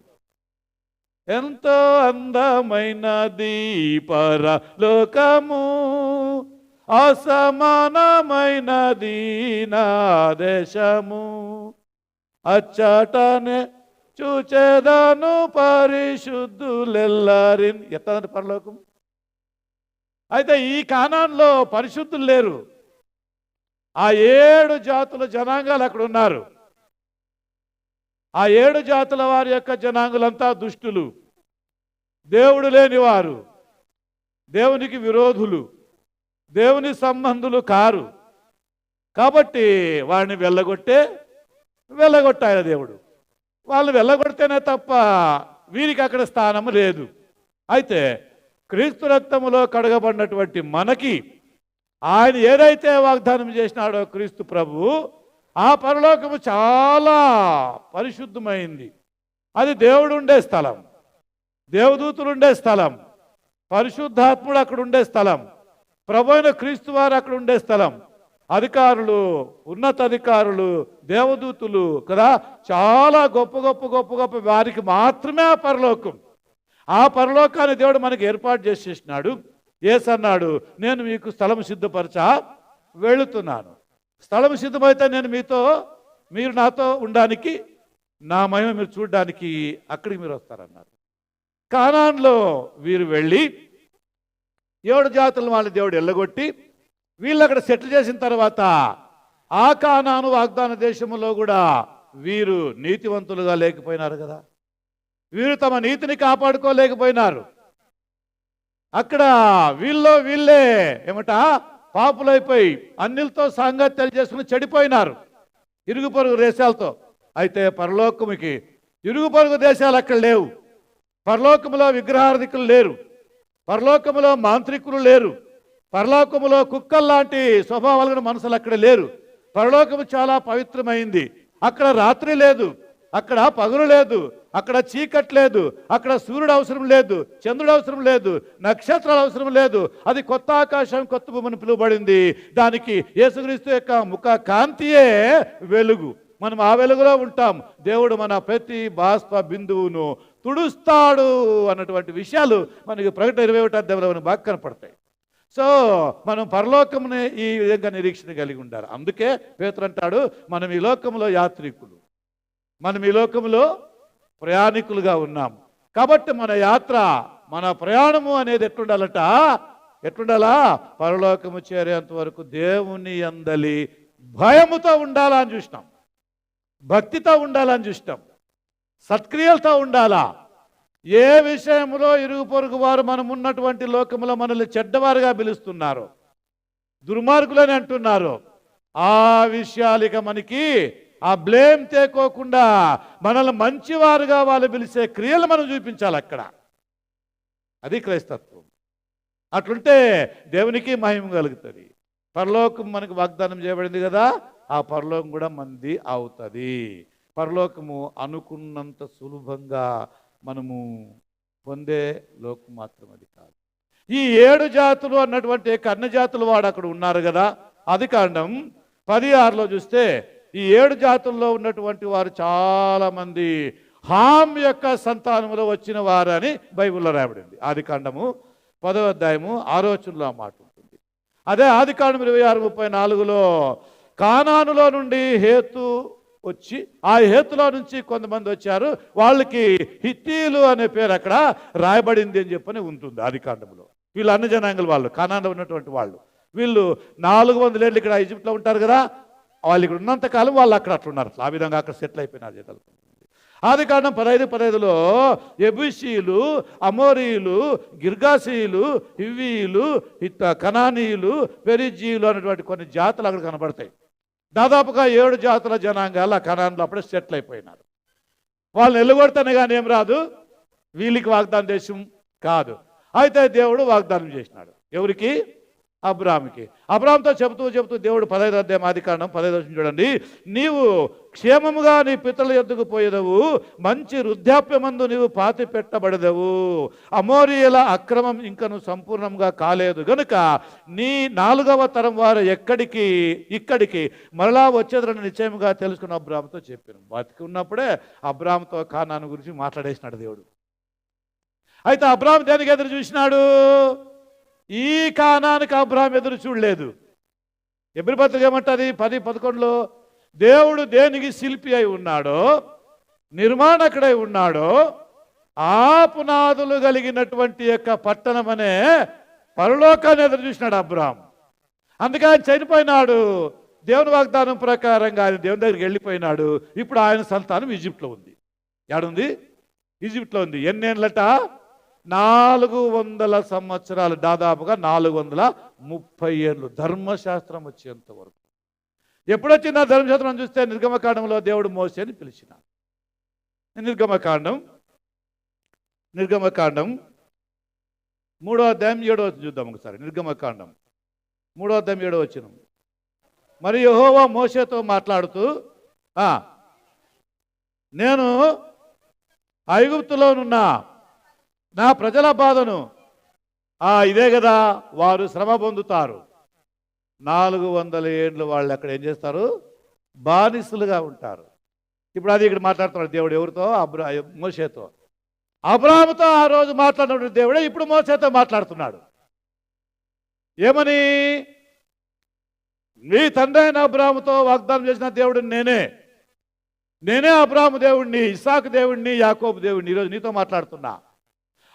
ఎంతో అందమైనది పరలోకము, అసమానమైనది నా దేశము, అచ్చటనే చూచేదాను పరిశుద్ధులెల్లరిన్. ఎత్తదంటే పరలోకం. అయితే ఈ కానాన్లో పరిశుద్ధులు లేరు. ఆ 7 జాతుల జనాంగాలు అక్కడ ఉన్నారు. ఆ 7 జాతుల వారి యొక్క జనాంగులంతా దుష్టులు, దేవుడు లేనివారు, దేవునికి విరోధులు, దేవుని సంబంధులు కారు. కాబట్టి వాడిని వెళ్ళగొట్టాడు దేవుడు. వాళ్ళని వెళ్ళగొడితేనే తప్ప వీరికి అక్కడ స్థానం లేదు. అయితే క్రీస్తు రక్తములో కడగబడినటువంటి మనకి ఆయన ఏదైతే వాగ్దానం చేసినాడో క్రీస్తు ప్రభు, ఆ పరలోకము చాలా పరిశుద్ధమైంది. అది దేవుడు ఉండే స్థలం, దేవదూతులు ఉండే స్థలం, పరిశుద్ధాత్ముడు అక్కడ ఉండే స్థలం, ప్రభు అయిన క్రీస్తు వారు అక్కడ ఉండే స్థలం. అధికారులు, ఉన్నతాధికారులు, దేవదూతులు కదా, చాలా గొప్ప గొప్ప గొప్ప గొప్ప వారికి మాత్రమే ఆ పరలోకం. ఆ పరలోకాన్ని దేవుడు మనకి ఏర్పాటు చేసేసినాడు. యేసు అన్నాడు, నేను మీకు స్థలం సిద్ధపరచా వెళుతున్నాను. స్థలం సిద్ధమైతే మీరు నాతో ఉండడానికి, నా మహిమ మీరు చూడడానికి అక్కడికి మీరు వస్తారన్నారు. కానాన్లో వీరు వెళ్ళి 7 జాతుల వాళ్ళని దేవుడు ఎల్లగొట్టి వీళ్ళు అక్కడ సెటిల్ చేసిన తర్వాత ఆ కానాను వాగ్దాన దేశంలో కూడా వీరు నీతివంతులుగా లేకపోయినారు కదా, వీరు తమ నీతిని కాపాడుకోలేకపోయినారు. అక్కడ వీళ్ళే ఏమట పాపులైపోయి అన్నిలతో సాంగత్యాలు చేసుకుని చెడిపోయినారు, ఇరుగు పొరుగు దేశాలతో. అయితే పరలోకముకి ఇరుగు పొరుగు దేశాలు అక్కడ లేవు. పరలోకములో విగ్రహార్థికులు లేరు, పరలోకములో మాంత్రికులు లేరు, పరలోకములో కుక్కల్లాంటి స్వభావాలు మనుషులు అక్కడ లేరు. పరలోకము చాలా పవిత్రమైంది. అక్కడ రాత్రి లేదు, అక్కడ పగలు లేదు, అక్కడ చీకటి లేదు, అక్కడ సూర్యుడు అవసరం లేదు, చంద్రుడు అవసరం లేదు, నక్షత్రాలు అవసరం లేదు. అది కొత్త ఆకాశం, కొత్త భూమిని పిలువబడింది. దానికి యేసుక్రీస్తు యొక్క ముఖ కాంతియే వెలుగు. మనం ఆ వెలుగులో ఉంటాం. దేవుడు మన ప్రతి బాష్ప బిందువును తుడుస్తాడు అన్నటువంటి విషయాలు మనకి ప్రకటన 21 బాగా కనపడతాయి. సో మనం పరలోకమునే ఈ విధంగా నిరీక్షణ కలిగి ఉండాలి. అందుకే పేతురు అంటాడు, మనం ఈ లోకంలో యాత్రికులు, మనం ఈ లోకంలో ప్రయాణికులుగా ఉన్నాం. కాబట్టి మన యాత్ర, మన ప్రయాణము అనేది ఎట్లుండాలా? పరలోకము చేరేంత వరకు దేవుని యందలి భయముతో ఉండాలని చూసినాం, భక్తితో ఉండాలని చూసినాం, సత్క్రియలతో ఉండాలా. ఏ విషయంలో ఇరుగు పొరుగు వారు మనం ఉన్నటువంటి లోకంలో మనల్ని చెడ్డవారుగా పిలుస్తున్నారు, దుర్మార్గులని అంటున్నారు, ఆ విషయాలిక మనకి ఆ బ్లేమ్ తేకోకుండా మనల్ని మంచివారుగా వాళ్ళు పిలిచే క్రియలు మనం చూపించాలి అక్కడ. అది క్రైస్తత్వం. అట్లుంటే దేవునికి మహిమ కలుగుతుంది. పరలోకం మనకు వాగ్దానం చేయబడింది కదా, ఆ పరలోకం కూడా మంది అవుతుంది. పరలోకము అనుకున్నంత సులభంగా మనము పొందే లోకం మాత్రం అది కాదు. ఈ 7 జాతులు అన్నటువంటి కన్య జాతులు వాడు అక్కడ ఉన్నారు కదా. ఆదికాండం 16లో చూస్తే ఈ 7 జాతుల్లో ఉన్నటువంటి వారు చాలా మంది హామ్ యొక్క సంతానములో వచ్చిన వారు అని బైబిల్లో రాయబడింది. ఆదికాండము 10వ అధ్యాయము 6వ వచనంలో ఆ మాట ఉంటుంది. అదే ఆదికాండం 26:34లో కానానులో నుండి హేతు వచ్చి, ఆ హేతులో నుంచి కొంతమంది వచ్చారు, వాళ్ళకి హిత్తీలు అనే పేరు అక్కడ రాయబడింది అని చెప్పని ఉంటుంది ఆదికాండంలో. వీళ్ళు అన్ని జనాంగులు, వాళ్ళు కానాన్లో ఉన్నటువంటి వాళ్ళు. వీళ్ళు 400 ఏళ్ళు ఇక్కడ ఈజిప్ట్లో ఉంటారు కదా, వాళ్ళు ఇక్కడ ఉన్నంతకాలం వాళ్ళు అక్కడ అట్లున్నారు. ఆ విధంగా అక్కడ సెటిల్ అయిపోయినారు జనాలు. ఆదికాండం 15:15లో ఎబూసీయులు, అమోరీయులు, గిర్గాసీయులు, హివ్వీయులు, కనానీయులు, పెరిజీయులు అనేటువంటి కొన్ని జాతులు అక్కడ కనబడతాయి. దాదాపుగా 7 జాతుల జనాంగాలు ఆ కనాన్లో అప్పుడే సెటిల్ అయిపోయినారు. వాళ్ళని ఎల్లగొడతానే కానీ ఏం రాదు, వీళ్ళకి వాగ్దాన దేశం కాదు. అయితే దేవుడు వాగ్దానం చేసినాడు ఎవరికి? అబ్రాహాముకి. అబ్రాహాముతో చెబుతూ దేవుడు 15వ అధ్యాయం ఆదికాండం 15వ చూడండి, నీవు క్షేమముగా నీ పితరుల యొద్దకు పోయేదవు, మంచి వృద్ధాప్యమందు నీవు పాతి పెట్టబడదవు, అమోరీయుల అక్రమం ఇంకను సంపూర్ణంగా కాలేదు గనుక నీ 4వ తరం వారు ఇక్కడికి మరలా వచ్చేదని నిశ్చయముగా తెలుసుకున్న అబ్రాహాముతో చెప్పాను. బతికి ఉన్నప్పుడే అబ్రాహాముతో కానాను గురించి మాట్లాడేసినాడు దేవుడు. అయితే అబ్రాహాము దేనికి ఎదురు చూసినాడు? ఈ కానానికి అబ్రాహాము ఎదురు చూడలేదు. ఎబ్రీ పత్రిక ఏమంటుంది 10:11లో, దేవుడు దేనికి శిల్పి అయి ఉన్నాడో, నిర్మాణకుడై ఉన్నాడో, ఆ పునాదులు కలిగినటువంటి యొక్క పట్టణం అనే పరలోకాన్ని ఎదురు చూసినాడు అబ్రాహాము. అందుకే ఆయన చనిపోయినాడు. దేవుని వాగ్దానం ప్రకారంగా ఆయన దేవుని దగ్గరికి వెళ్ళిపోయినాడు. ఇప్పుడు ఆయన సంతానం ఈజిప్ట్లో ఉంది. ఏడుంది? ఈజిప్ట్లో ఉంది. ఎన్నేళ్ళట? 400 సంవత్సరాలు, దాదాపుగా 430 ఏళ్ళు ధర్మశాస్త్రం వచ్చేంత వరకు. ఎప్పుడొచ్చింది ఆ ధర్మశాస్త్రం చూస్తే నిర్గమకాండంలో దేవుడు మోసేని పిలిచిన. నిర్గమకాండం 3వ అధ్యాయం 7వ వచనం చూద్దాం ఒకసారి. నిర్గమకాండం 3వ అధ్యాయం 7వ వచనం. మరి యెహోవా మోషేతో మాట్లాడుతూ, నేను ఐగుప్తులోనున్న నా ప్రజల బాధను, ఇదే కదా వారు శ్రమ పొందుతారు, 400 ఏండ్లు వాళ్ళు అక్కడ ఏం చేస్తారు? బానిసలుగా ఉంటారు. ఇప్పుడు అది ఇక్కడ మాట్లాడుతున్నాడు దేవుడు ఎవరితో? మోషేతో. అబ్రాహాముతో ఆ రోజు మాట్లాడినటువంటి దేవుడే ఇప్పుడు మోషేతో మాట్లాడుతున్నాడు. ఏమని? మీ తండ్రి అయిన అబ్రాహాముతో వాగ్దానం చేసిన దేవుడు నేనే అబ్రాహాము దేవుడిని, ఇస్సాకు దేవుడిని, యాకోబు దేవుడిని. ఈరోజు నీతో మాట్లాడుతున్నా.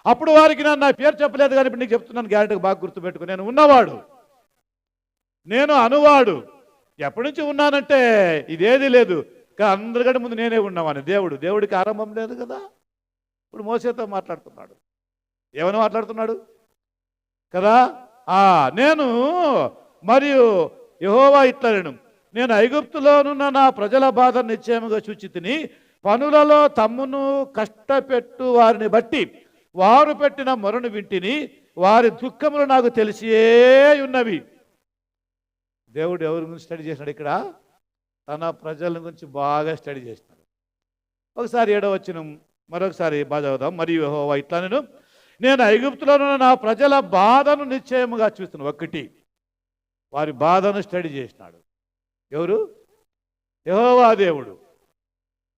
అప్పుడు వారికి నా పేరు చెప్పలేదు, కానీ ఇప్పుడు నీకు చెప్తున్నాను, గ్యారెంటీగా బాగా గుర్తుపెట్టుకో. నేను ఉన్నవాడు, నేను అనువాడు. ఎప్పటి నుంచి ఉన్నానంటే ఇదేది లేదు, కానీ అందరికంటే ముందు నేనే ఉన్నామని. దేవుడికి ఆరంభం లేదు కదా. ఇప్పుడు మోసేతో మాట్లాడుతున్నాడు. ఏమని మాట్లాడుతున్నాడు కదా? నేను మరియు యెహోవా ఇట్లనెను, నేను ఐగుప్తులోనున్న నా ప్రజల బాధ నిశ్చయముగా చూచి తిని, పనులలో తమ్మును కష్టపెట్టు వారిని బట్టి వారు పెట్టిన మొరను వింటిని, వారి దుఃఖములు నాకు తెలిసియే ఉన్నవి. దేవుడు ఎవరి గురించి స్టడీ చేసినాడు ఇక్కడ? తన ప్రజల గురించి బాగా స్టడీ చేసినాడు. ఒకసారి 7వ వచనం మరొకసారి బాగా చదువుదాం. మరియు యెహోవా ఇట్లనెను, నేను ఐగుప్తులోనున్న నా ప్రజల బాధను నిశ్చయముగా చూస్తున్నాను. ఒకటి, వారి బాధను స్టడీ చేసినాడు. ఎవరు? యెహోవా దేవుడు.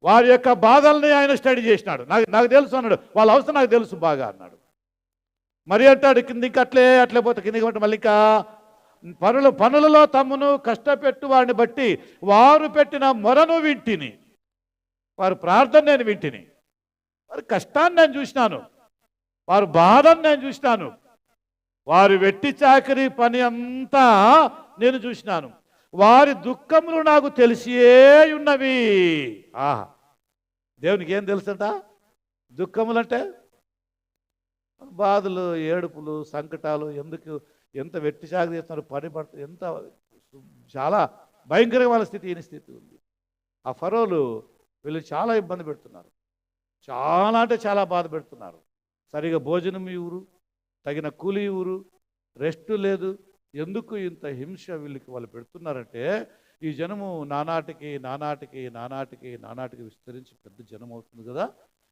వారి యొక్క బాధల్ని ఆయన స్టడీ చేసినాడు. నాకు తెలుసు అన్నాడు. వాళ్ళ అవసరం నాకు తెలుసు బాగా అన్నాడు. మరి అంటాడు కిందికి అట్లే పోతే కిందికి అంటే మళ్ళీ ఇంకా పనులలో తమ్మును కష్టపెట్టు వారిని బట్టి వారు పెట్టిన మొరను వింటిని, వారి ప్రార్థన నేను వింటిని, వారి కష్టాన్ని నేను చూసినాను, వారి బాధను నేను చూసినాను, వారి వెట్టి చాకరీ పని అంతా నేను చూసినాను, వారి దుఃఖములు నాకు తెలిసియే ఉన్నవి. దేవునికి ఏం తెలుసంట? దుఃఖములంటే బాధలు, ఏడుపులు, సంకటాలు. ఎంత వెట్టి సాగు చేస్తున్నారు, పని పడుతుంది, ఎంత చాలా భయంకరమైన స్థితి. ఈయన స్థితి ఉంది. ఆ ఫరోలు వీళ్ళు చాలా ఇబ్బంది పెడుతున్నారు, చాలా అంటే చాలా బాధ పెడుతున్నారు. సరిగా భోజనం ఇవ్వరు, తగిన కూలి ఇవ్వరు, రెస్ట్ లేదు. ఎందుకు ఇంత హింస వాళ్ళు పెడుతున్నారంటే, ఈ జనము నానాటికి విస్తరించి పెద్ద జనం అవుతుంది కదా.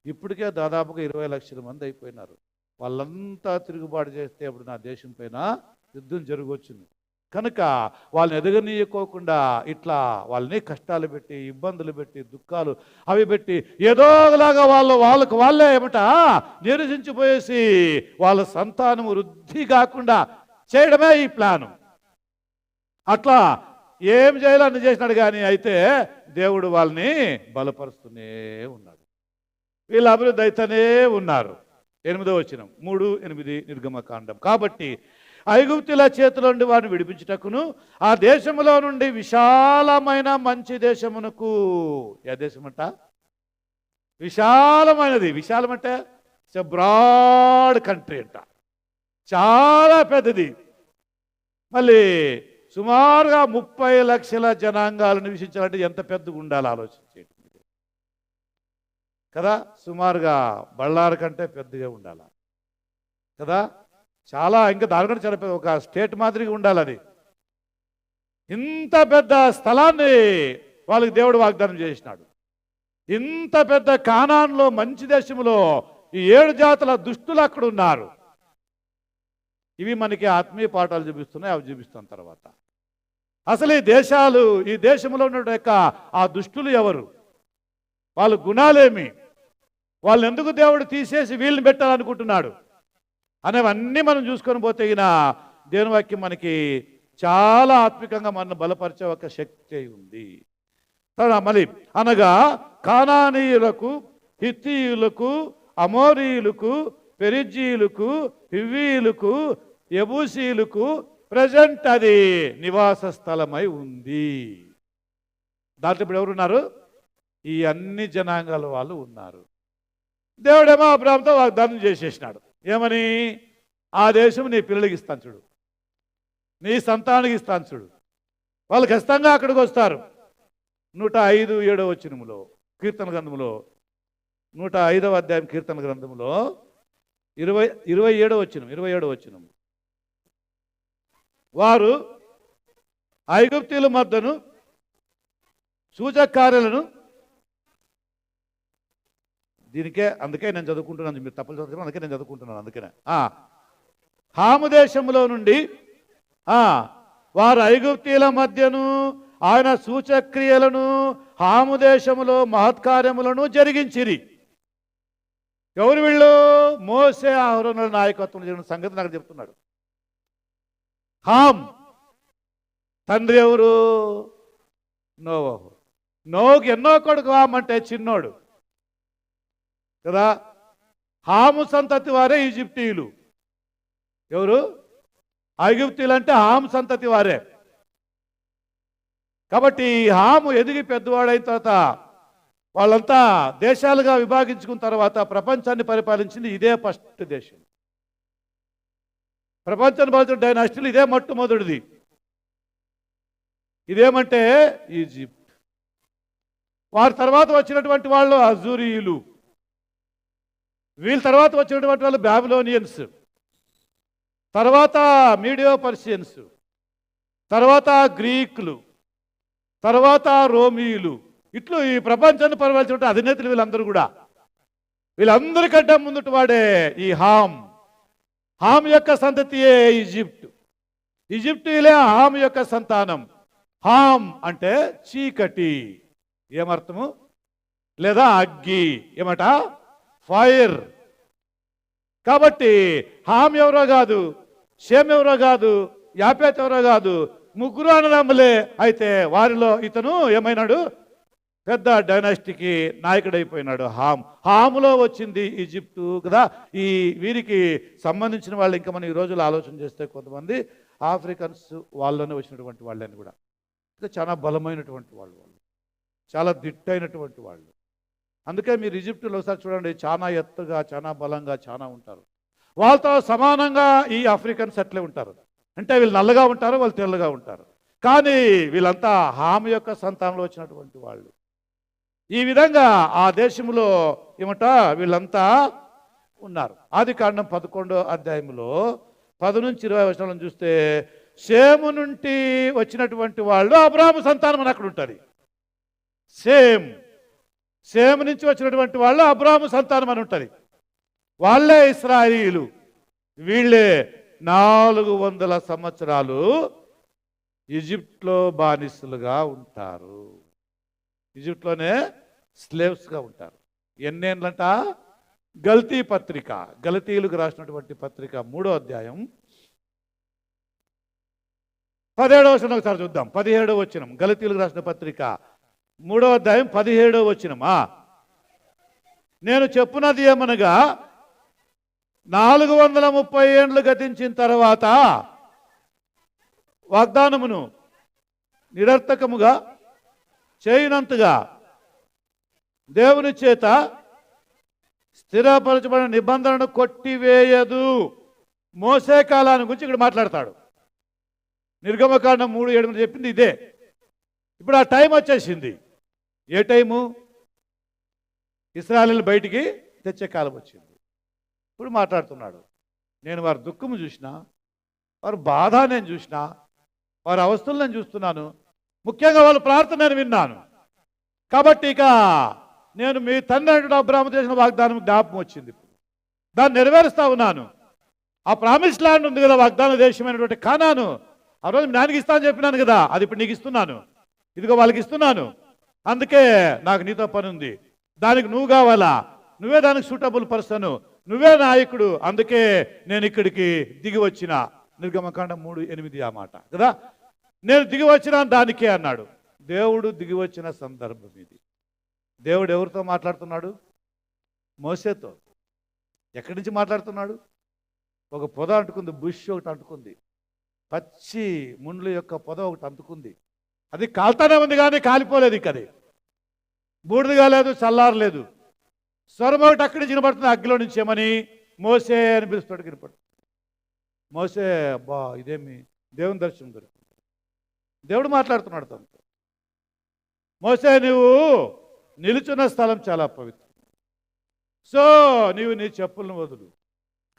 ఇప్పటికే దాదాపుగా 20 లక్షల మంది అయిపోయినారు. వాళ్ళంతా తిరుగుబాటు చేస్తే అప్పుడు నా దేశం పైన యుద్ధం జరగవచ్చును. కనుక వాళ్ళని ఎదగనీయకోకుండా ఇట్లా వాళ్ళని కష్టాలు పెట్టి, ఇబ్బందులు పెట్టి, దుఃఖాలు అవి పెట్టి ఏదోలాగా వాళ్ళే ఏమిట నిరసించిపోయేసి వాళ్ళ సంతానం వృద్ధి కాకుండా చేయడమే ఈ ప్లాను. అట్లా ఏం చేయాలని చేసినాడు. కానీ అయితే దేవుడు వాళ్ళని బలపరుస్తూనే ఉన్నాడు. వీళ్ళ అభివృద్ధి అయితేనే ఉన్నారు. 8వ వచనం 3:8 నిర్గమకాండం. కాబట్టి ఐగుప్తుల చేతిలో నుండి వారిని విడిపించుటకును, ఆ దేశంలో నుండి విశాలమైన మంచి దేశమునకు. ఏ దేశం అంట? విశాలమైనది. విశాలమంటే బ్రాడ్ కంట్రీ అంట, చాలా పెద్దది. మళ్ళీ సుమారుగా 30 లక్షల జనాంగాలను నివసించాలంటే ఎంత పెద్దగా ఉండాలి ఆలోచించేది కదా. సుమారుగా బళ్ళారి కంటే పెద్దగా ఉండాలి కదా. చాలా ఇంకా దానికంటే చాలా పెద్ద, ఒక స్టేట్ మాదిరిగా ఉండాలి అది. ఇంత పెద్ద స్థలాన్ని వాళ్ళకి దేవుడు వాగ్దానం చేసినాడు. ఇంత పెద్ద కానాన్లో, మంచి దేశంలో ఈ 7 జాతుల దుష్టులు అక్కడ ఉన్నారు. ఇవి మనకి ఆత్మీయ పాఠాలు చూపిస్తున్నాయి. అవి చూపిస్తాం తర్వాత. అసలు ఈ దేశంలో ఉన్న ఆ దుష్టులు ఎవరు, వాళ్ళ గుణాలేమి, వాళ్ళు ఎందుకు దేవుడు తీసేసి వీళ్ళని పెట్టాలనుకుంటున్నాడు అనేవన్నీ మనం చూసుకొని పోతే దేవుని వాక్యం మనకి చాలా ఆత్మికంగా మనం బలపరిచే ఒక శక్తి ఉంది. మళ్ళీ అనగా కానానీయులకు, హిత్తీయులకు, అమోరీయులకు, పెరిజ్జీయులకు, హివ్వీయులకు, యెబూసీయులకు ప్రజెంట్ అది నివాస స్థలమై ఉంది. దాంట్లో ఇప్పుడు ఎవరున్నారు? ఈ అన్ని జనాంగాల వాళ్ళు ఉన్నారు. దేవుడేమో అబ్రాహాముతో వాగ్దానం చేసేసినాడు. ఏమని? ఆ దేశం నీ పిల్లలకి ఇస్తాను చూడు, నీ సంతానానికి ఇస్తాను చూడు. వాళ్ళు ఖచ్చితంగా అక్కడికి వస్తారు. 105:7 వచనములో కీర్తన గ్రంథంలో, 105వ అధ్యాయం కీర్తన గ్రంథంలో 27వ వచనం, వారు ఐగుప్తీయుల మధ్యను సూచకార్యాలను, అందుకే నేను చదువుకుంటున్నాను, మీరు తప్పులు చదువుకున్నాను, అందుకే నేను చదువుకుంటున్నాను. అందుకనే హాము దేశంలో నుండి వారు ఐగుప్తీయుల మధ్యను ఆయన సూచక్రియలను హాము దేశములో మహత్కార్యములను జరిగించిరి. ఎవరు వీళ్ళు? మోసే అహరోనుల నాయకత్వం జరిగిన సంగతి నాకు చెప్తున్నాడు. హామ్ తండ్రి ఎవరు? నోవహు. నోవుకి ఎన్నో కొడుకు హామ్ అంటే చిన్నోడు కదా. హాము సంతతి వారే ఈజిప్టీయులు. ఎవరు? ఐగుప్తీయులు అంటే హాము సంతతి వారే. కాబట్టి హాము ఎదిగి పెద్దవాడైన తర్వాత వాళ్ళంతా దేశాలుగా విభాగించుకున్న తర్వాత ప్రపంచాన్ని పరిపాలించింది ఇదే ఫస్ట్ దేశం. ప్రపంచాన్ని పాలించిన డైనాస్టీలు ఇదే మొట్టమొదటిది. ఇదేమంటే ఈజిప్ట్. వారి తర్వాత వచ్చినటువంటి వాళ్ళు అజూరియులు. వీళ్ళ తర్వాత వచ్చినటువంటి వాళ్ళు బాబిలోనియన్స్, తర్వాత మీడియో పర్షియన్స్, తర్వాత గ్రీకులు, తర్వాత రోమియులు. ఇట్లు ఈ ప్రపంచాన్ని పరిపాలించిన అధినేతలు వీళ్ళందరూ కూడా. వీళ్ళందరికంటే ముందుటి వాడే ఈ హామ్. హామ్ యొక్క సంతతియే ఈజిప్ట్. ఈజిప్టులే హామ్ యొక్క సంతానం. హామ్ అంటే చీకటి ఏమర్థము? లేదా అగ్గి ఏమట? ఫైర్. కాబట్టి హామ్ ఎవరో కాదు, షేమ్ ఎవరో కాదు, యాపేత్ ఎవరో కాదు, ముగ్గురు అన్నదమ్ములే. అయితే వారిలో ఇతను ఏమైనాడు? పెద్ద డైనాస్టీకి నాయకుడైపోయినాడు హామ్. హాములో వచ్చింది ఈజిప్టు కదా. వీరికి సంబంధించిన వాళ్ళు ఇంకా మనం ఈ రోజులు ఆలోచన చేస్తే కొంతమంది ఆఫ్రికన్స్ వాళ్ళలోనే వచ్చినటువంటి వాళ్ళని కూడా ఇంకా చాలా బలమైనటువంటి వాళ్ళు, చాలా దిట్టైనటువంటి వాళ్ళు. అందుకే మీరు ఈజిప్టులో ఒకసారి చూడండి, చాలా ఎత్తుగా, చాలా బలంగా చాలా ఉంటారు. వాళ్ళతో సమానంగా ఈ ఆఫ్రికన్స్ అట్లే ఉంటారు. అంటే వీళ్ళు నల్లగా ఉంటారు, వాళ్ళు తెల్లగా ఉంటారు. కానీ వీళ్ళంతా హామ్ యొక్క సంతానంలో వచ్చినటువంటి వాళ్ళు. ఈ విధంగా ఆ దేశంలో ఏమంట వీళ్ళంతా ఉన్నారు. ఆదికాండం 11వ అధ్యాయంలో 10 నుంచి 20 వచనాలను చూస్తే షేము నుండి వచ్చినటువంటి వాళ్ళు అబ్రాహాము సంతానం అని అక్కడ ఉంటుంది. షేము నుంచి వచ్చినటువంటి వాళ్ళు అబ్రాహాము సంతానం అని ఉంటుంది. వాళ్ళే ఇశ్రాయేలీయులు. వీళ్ళే 400 సంవత్సరాలు ఈజిప్ట్లో బానిసలుగా ఉంటారు. ఈజిప్ట్లోనే స్లేవ్స్గా ఉంటారు. ఎన్నేళ్ళంట? గల్తీ పత్రిక, గలతీయులకు రాసినటువంటి పత్రిక 3వ అధ్యాయం 17వ వచనం ఒకసారి చూద్దాం. 17వ వచనం, గలతీయులకు రాసిన పత్రిక 3వ అధ్యాయం 17వ వచనమా. నేను చెప్పున్నది ఏమనగా 430 ఏండ్లు గతించిన తర్వాత వాగ్దానమును నిరర్థకముగా చేయనంతగా దేవుని చేత స్థిరపరచబడిన నిబంధనను కొట్టివేయదు. మోసే కాలాన్ని గురించి ఇక్కడ మాట్లాడతాడు. నిర్గమకాండం 3:7 చెప్పింది ఇదే. ఇప్పుడు ఆ టైం వచ్చేసింది. ఏ టైము? ఇశ్రాయేలును బయటికి తెచ్చే కాలం వచ్చింది. ఇప్పుడు మాట్లాడుతున్నాడు. నేను వారి దుఃఖము చూసినా, వారి బాధ నేను చూసినా, వారి అవస్థలు నేను చూస్తున్నాను, ముఖ్యంగా వాళ్ళ ప్రార్థన నేను విన్నాను. కాబట్టి ఇక నేను మీ తండ్రి అబ్రాహాము చేసిన వాగ్దానం జ్ఞాపకం వచ్చింది. దాన్ని నెరవేరుస్తా ఉన్నాను. ఆ ప్రామిస్ ల్యాండ్ ఉంది కదా, వాగ్దాన దేశమైనటువంటి కానాను. ఆ రోజు మీ నాన్నకి ఇస్తా అని చెప్పినాను కదా, అది ఇప్పుడు నీకు ఇస్తున్నాను. ఇదిగో వాళ్ళకి ఇస్తున్నాను. అందుకే నాకు నీతో పని ఉంది. దానికి నువ్వు కావాలా? నువ్వే దానికి సూటబుల్ పర్సన్, నువ్వే నాయకుడు. అందుకే నేను ఇక్కడికి దిగి వచ్చిన. నిర్గమకాండం 3:8 ఆ మాట కదా. నేను దిగి వచ్చిన దానికే అన్నాడు. దేవుడు దిగి వచ్చిన సందర్భం ఇది. దేవుడు ఎవరితో మాట్లాడుతున్నాడు? మోసేతో. ఎక్కడి నుంచి మాట్లాడుతున్నాడు? ఒక పొద అంటుకుంది, బుష్ ఒకటి అంటుకుంది, పచ్చి ముండ్ల యొక్క పొద ఒకటి అంటుకుంది. అది కాల్తానే ఉంది కానీ కాలిపోలేదు. ఇక అది బూడిదిగా లేదు, చల్లారలేదు. స్వరం ఒకటి అక్కడి నుంచి వినపడుతుంది, అగ్గిలో నుంచి. ఏమని? మోసే అని పిలుస్తాడు. వినపడుతుంది. మోసే, అబ్బా ఇదేమి దేవుని దర్శనం దొరుకుతుంది. దేవుడు మాట్లాడుతున్నాడు తనతో. మోసే, నువ్వు నిలుచున్న స్థలం చాలా పవిత్రం. సో నీవు నీ చెప్పులను వదులు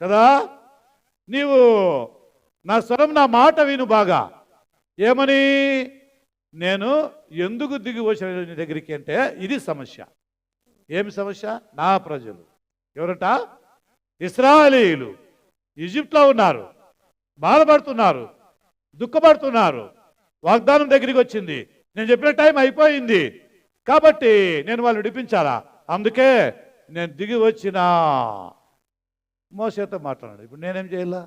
కదా. నీవు నా స్వరం, నా మాట విను బాగా. ఏమని? నేను ఎందుకు దిగి వచ్చిన నీ దగ్గరికి అంటే ఇది సమస్య. ఏమి సమస్య? నా ప్రజలు ఎవరంట? ఇశ్రాయేలీయులు ఈజిప్ట్లో ఉన్నారు, బాధపడుతున్నారు. దుఃఖపడుతున్నారు. వాగ్దానం దగ్గరికి వచ్చింది, నేను చెప్పిన టైం అయిపోయింది, కాబట్టి నేను వాళ్ళు విడిపించాలా. అందుకే నేను దిగి వచ్చిన మోసేతో మాట్లాడాడు. ఇప్పుడు నేనేం చేయాలా?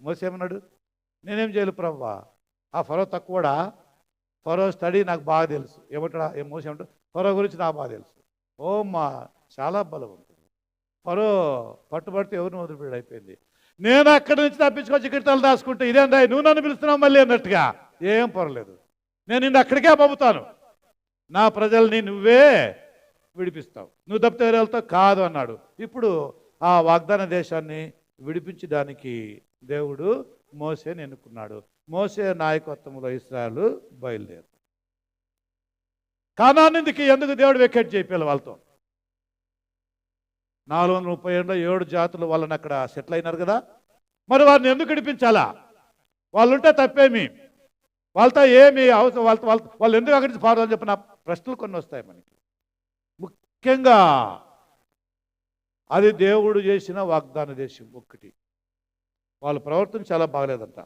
మోసే ఏమన్నాడు? నేనేం చేయాలి ప్రభువా? ఆ ఫరో తక్కువడా? ఫరో స్టడీ నాకు బాగా తెలుసు. ఏమంటాడా? ఏం మోసే ఏమంటాడు? ఫరో గురించి నాకు బాగా తెలుసు. ఓ మా చాలా బలవంతుడు. ఫరో పట్టుబడితే ఎవరిని వదిలిపెట్టి అయిపోయింది. నేను అక్కడి నుంచి తప్పించుకొచ్చి ఇక్కడ తల దాచుకుంటే ఇదేందా నువ్వు నన్ను పిలుస్తున్నావు మళ్ళీ అన్నట్టుగా. ఏం పర్లేదు, నేను నిన్ను అక్కడికే పంపుతాను, నా ప్రజల్ని నువ్వే విడిపిస్తావు, నువ్వు తప్పితే ఎవరు వెళ్తావు కాదు అన్నాడు. ఇప్పుడు ఆ వాగ్దాన దేశాన్ని విడిపించడానికి దేవుడు మోసేని ఎన్నుకున్నాడు. మోసే నాయకత్వంలో ఇశ్రాయేలు బయలుదేరు. కానానుకి ఎందుకు దేవుడు వెకేట్ చేయాలి వాళ్ళతో? 437 7 జాతులు వాళ్ళని అక్కడ సెటిల్ అయినారు కదా, మరి వారిని ఎందుకు విడిపించాలా? వాళ్ళుంటే తప్పేమి, వాళ్ళతో ఏమి అవసరం, వాళ్ళు ఎందుకు అక్కడి నుంచి పారు అని చెప్పిన ప్రశ్నలు కొన్ని వస్తాయి మనకి. ముఖ్యంగా అది దేవుడు చేసిన వాగ్దాన దేశం ఒక్కటి, వాళ్ళ ప్రవర్తన చాలా బాగలేదంట.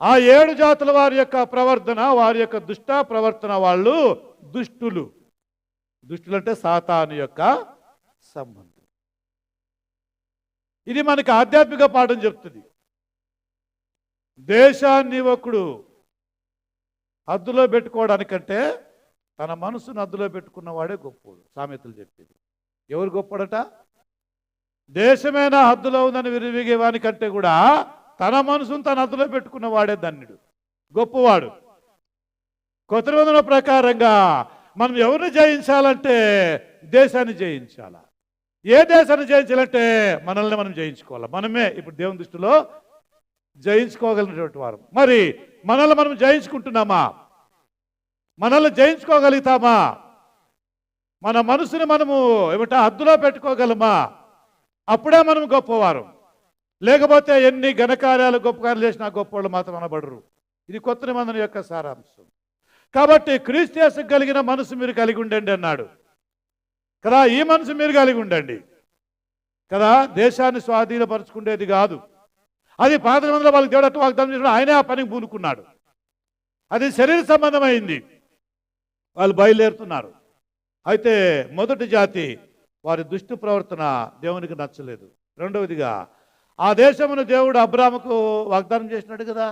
ఆ 7 జాతుల వారి యొక్క ప్రవర్తన, వారి యొక్క దుష్ట ప్రవర్తన, వాళ్ళు దుష్టులు. దుష్టులు అంటే సాతాను యొక్క సంబంధం. ఇది మనకి ఆధ్యాత్మిక పాఠం చెప్తుంది. దేశాన్ని ఒకడు హద్దులో పెట్టుకోవడానికంటే తన మనసును హద్దులో పెట్టుకున్నవాడే గొప్పోడు. సామెతలు చెప్పేది. ఎవరు గొప్పడట? దేశమైనా హద్దులో ఉందని విరివిగేవానికంటే కూడా తన మనసును తన హద్దులో పెట్టుకున్న వాడే ధన్యుడు, గొప్పవాడు. కొత్త నిబంధన ప్రకారంగా మనం ఎవరిని జయించాలంటే దేశాన్ని జయించాలా. ఏ దేశాన్ని జయించాలంటే మనల్ని మనం జయించుకోవాలి. మనమే ఇప్పుడు దేవుని దృష్టిలో జయించుకోగలిగినటువంటి వారు. మరి మనల్ని మనం జయించుకుంటున్నామా? మనల్ని జయించుకోగలుగుతామా? మన మనసుని మనము ఏమిటా హద్దులో పెట్టుకోగలమా? అప్పుడే మనం గొప్పవారు. లేకపోతే ఎన్ని ఘనకార్యాలు గొప్ప కార్యాలు చేసినా గొప్పవాళ్ళు మాత్రం అనబడరు. ఇది కొత్త నిబంధన యొక్క సారాంశం. కాబట్టి క్రీస్తు యేసుకు కలిగిన మనసు మీరు కలిగి ఉండండి అన్నాడు కదా. ఈ మనసు మీరు కలిగి ఉండండి కదా. దేశాన్ని స్వాధీనపరుచుకునేది కాదు. అది పాత నిబంధనలో వాళ్ళకి దేవుడు అట్లా వాగ్దానం చేసిన ఆయనే ఆ పనికి పూనుకున్నాడు. అది శరీర సంబంధమైంది. వాళ్ళు బయలుదేరుతున్నారు. అయితే మొదటి జాతి వారి దుష్టు ప్రవర్తన దేవునికి నచ్చలేదు. రెండవదిగా ఆ దేశమును దేవుడు అబ్రాముకు వాగ్దానం చేసినాడు కదా,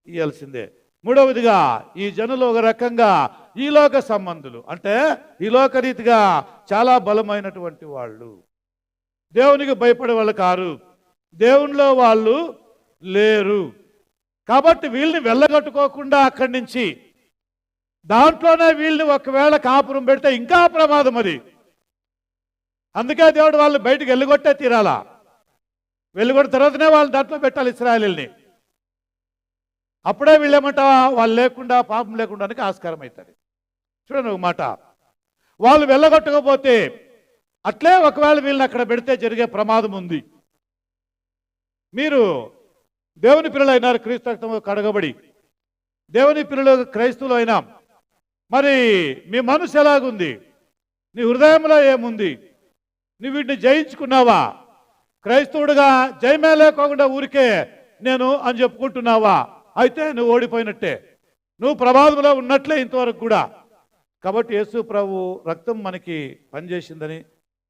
ఇయ్యాల్సిందే. మూడవదిగా ఈ జనులు ఒక రకంగా ఈ లోక సంబంధులు, అంటే ఈ లోక రీతిగా చాలా బలమైనటువంటి వాళ్ళు, దేవునికి భయపడే వాళ్ళు కారు, దేవునిలో వాళ్ళు లేరు. కాబట్టి వీళ్ళని వెళ్ళగట్టుకోకుండా అక్కడి నుంచి దాంట్లోనే వీళ్ళని ఒకవేళ కాపురం పెడితే ఇంకా ప్రమాదం అది. అందుకే దేవుడు వాళ్ళు బయటికి వెళ్ళగొట్టే తీరాలా. వెళ్ళగొట్టిన తర్వాతనే వాళ్ళు దాంట్లో పెట్టాలి ఇశ్రాయేలుని. అప్పుడే వీళ్ళేమంటావా వాళ్ళు లేకుండా పాపం లేకుండానికి ఆస్కారం అవుతుంది. చూడండి ఒక మాట, వాళ్ళు వెళ్ళగొట్టకపోతే అట్లే ఒకవేళ వీళ్ళని అక్కడ పెడితే జరిగే ప్రమాదం ఉంది. మీరు దేవుని పిల్లలు అయినారు, క్రీస్తు రక్తంలో కడగబడి దేవుని పిల్లలు క్రైస్తవులు అయినాం. మరి మీ మనసు ఎలాగుంది? నీ హృదయంలో ఏముంది? నువ్వు వీటిని జయించుకున్నావా? క్రైస్తవుడుగా జయమే లేకోకుండా ఊరికే నేను అని చెప్పుకుంటున్నావా? అయితే నువ్వు ఓడిపోయినట్టే, నువ్వు ప్రమాదంలో ఉన్నట్లే ఇంతవరకు కూడా. కాబట్టి యేసు ప్రభు రక్తం మనకి పనిచేసిందని,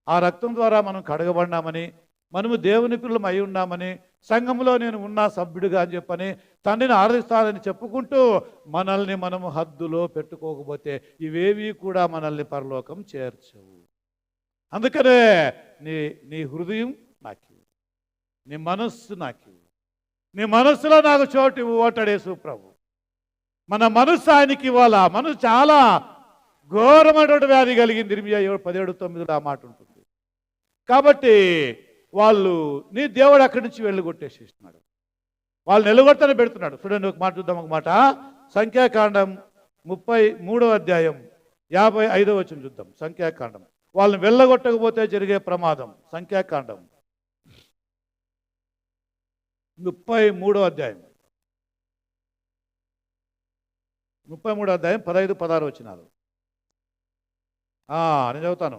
ఆ రక్తం ద్వారా మనం కడగబడినామని, మనము దేవుని పిల్లలం అయి ఉన్నామని, సంఘంలో నేను ఉన్నా సభ్యుడిగా అని చెప్పని తండ్రిని ఆరాధిస్తానని చెప్పుకుంటూ మనల్ని మనము హద్దులో పెట్టుకోకపోతే ఇవేవి కూడా మనల్ని పరలోకం చేర్చవు. అందుకనే నీ హృదయం నాకు, నీ మనస్సు నాకు, నీ మనస్సులో నాకు చోటు ఓటాడు యేసు ప్రభు. మన మనస్సు ఆయనకి ఇవ్వాలా. మనసు చాలా ఘోరమైనటువంటి వ్యాధి కలిగింది. 17:9 ఆ మాట ఉంటుంది. కాబట్టి వాళ్ళు నీ దేవుడు అక్కడి నుంచి వెళ్ళగొట్టేసేస్తున్నాడు, వాళ్ళు నిలగొట్టని పెడుతున్నాడు. చూడండి ఒక మాట చూద్దాం. ఒక మాట సంఖ్యాకాండం 33వ అధ్యాయం 55వ వచనం చూద్దాం. సంఖ్యాకాండం, వాళ్ళని వెళ్ళగొట్టకపోతే జరిగే ప్రమాదం. సంఖ్యాకాండం 33వ అధ్యాయం 15-16 వచనాలు. నేను చదువుతాను.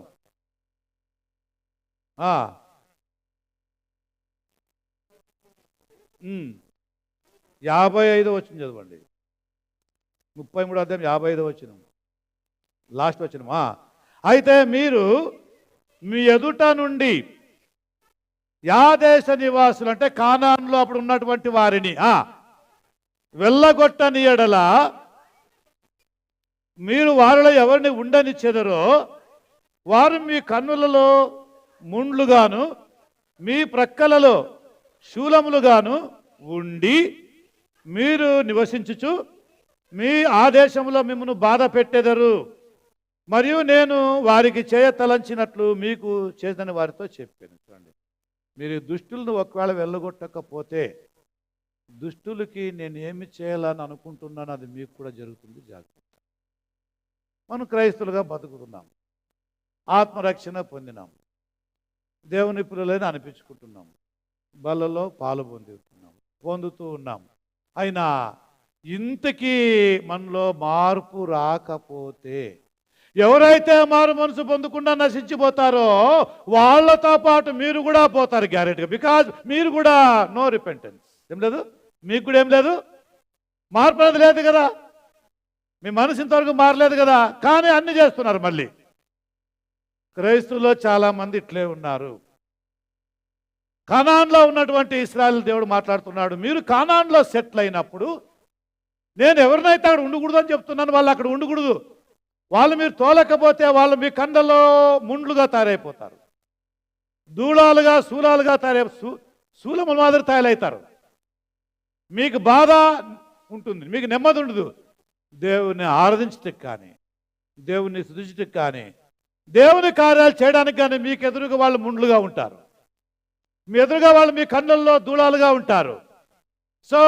55 వచనం చదవండి. 33 అధ్యాయం 55 వచనం, లాస్ట్ వచనమా. అయితే మీరు మీ ఎదుట నుండి యాదేశ నివాసులు అంటే కానాన్లో అప్పుడు ఉన్నటువంటి వారిని వెళ్ళగొట్టని ఎడల మీరు వారిలో ఎవరిని ఉండనిచ్చెదరో వారు మీ కన్నులలో ముండ్లుగాను మీ ప్రక్కలలో శూలములుగాను ఉండి మీరు నివసించుచు మీ ఆదేశంలో మిమ్మల్ని బాధ పెట్టెదరు. మరియు నేను వారికి చేయతలంచినట్లు మీకు చేసిన వారితో చెప్పాను. చూడండి, మీరు దుష్టులను ఒకవేళ వెళ్ళగొట్టకపోతే దుష్టులకి నేను ఏమి చేయాలని అనుకుంటున్నాను అది మీకు కూడా జరుగుతుంది. జాగ్రత్త. మనం క్రైస్తవులుగా బతుకుతున్నాం, ఆత్మరక్షణ పొందినాం, దేవుని పిల్లలని అనిపించుకుంటున్నాం, బలలో పాలు పొందుతూ ఉన్నాం. అయినా ఇంతకీ మనలో మార్పు రాకపోతే, ఎవరైతే మారు మనసు పొందకుండా నశించిపోతారో వాళ్ళతో పాటు మీరు కూడా పోతారు గ్యారెంటీగా. బికాజ్ మీరు కూడా నో రిపెంటెన్స్. ఏం లేదు, మీకు కూడా ఏం లేదు, మార్పు అనేది లేదు కదా. మీ మనసు ఇంతవరకు మారలేదు కదా, కానీ అన్ని చేస్తున్నారు. మళ్ళీ క్రైస్తవుల్లో చాలామంది ఇట్లే ఉన్నారు. కానాన్లో ఉన్నటువంటి ఇశ్రాయేలు దేవుడు మాట్లాడుతున్నాడు, మీరు కానాన్లో సెటిల్ అయినప్పుడు నేను ఎవరినైతే అక్కడ ఉండకూడదు అని చెప్తున్నాను, వాళ్ళు అక్కడ ఉండకూడదు. వాళ్ళు మీరు తోలకపోతే వాళ్ళు మీ కండలో ముండ్లుగా తయారైపోతారు, దూళాలుగా శూలాలుగా శూలముల మాదిరి తయారవుతారు. మీకు బాధ ఉంటుంది, మీకు నెమ్మది ఉండదు. దేవుని ఆరాధించటకు కానీ, దేవుని స్తుతించటకు కానీ, దేవుని కార్యాలు చేయడానికి కానీ మీకు ఎదురుగా వాళ్ళు ముండ్లుగా ఉంటారు, మీ ఎదురుగా వాళ్ళు మీ కన్నుల్లో దూళాలుగా ఉంటారు. సో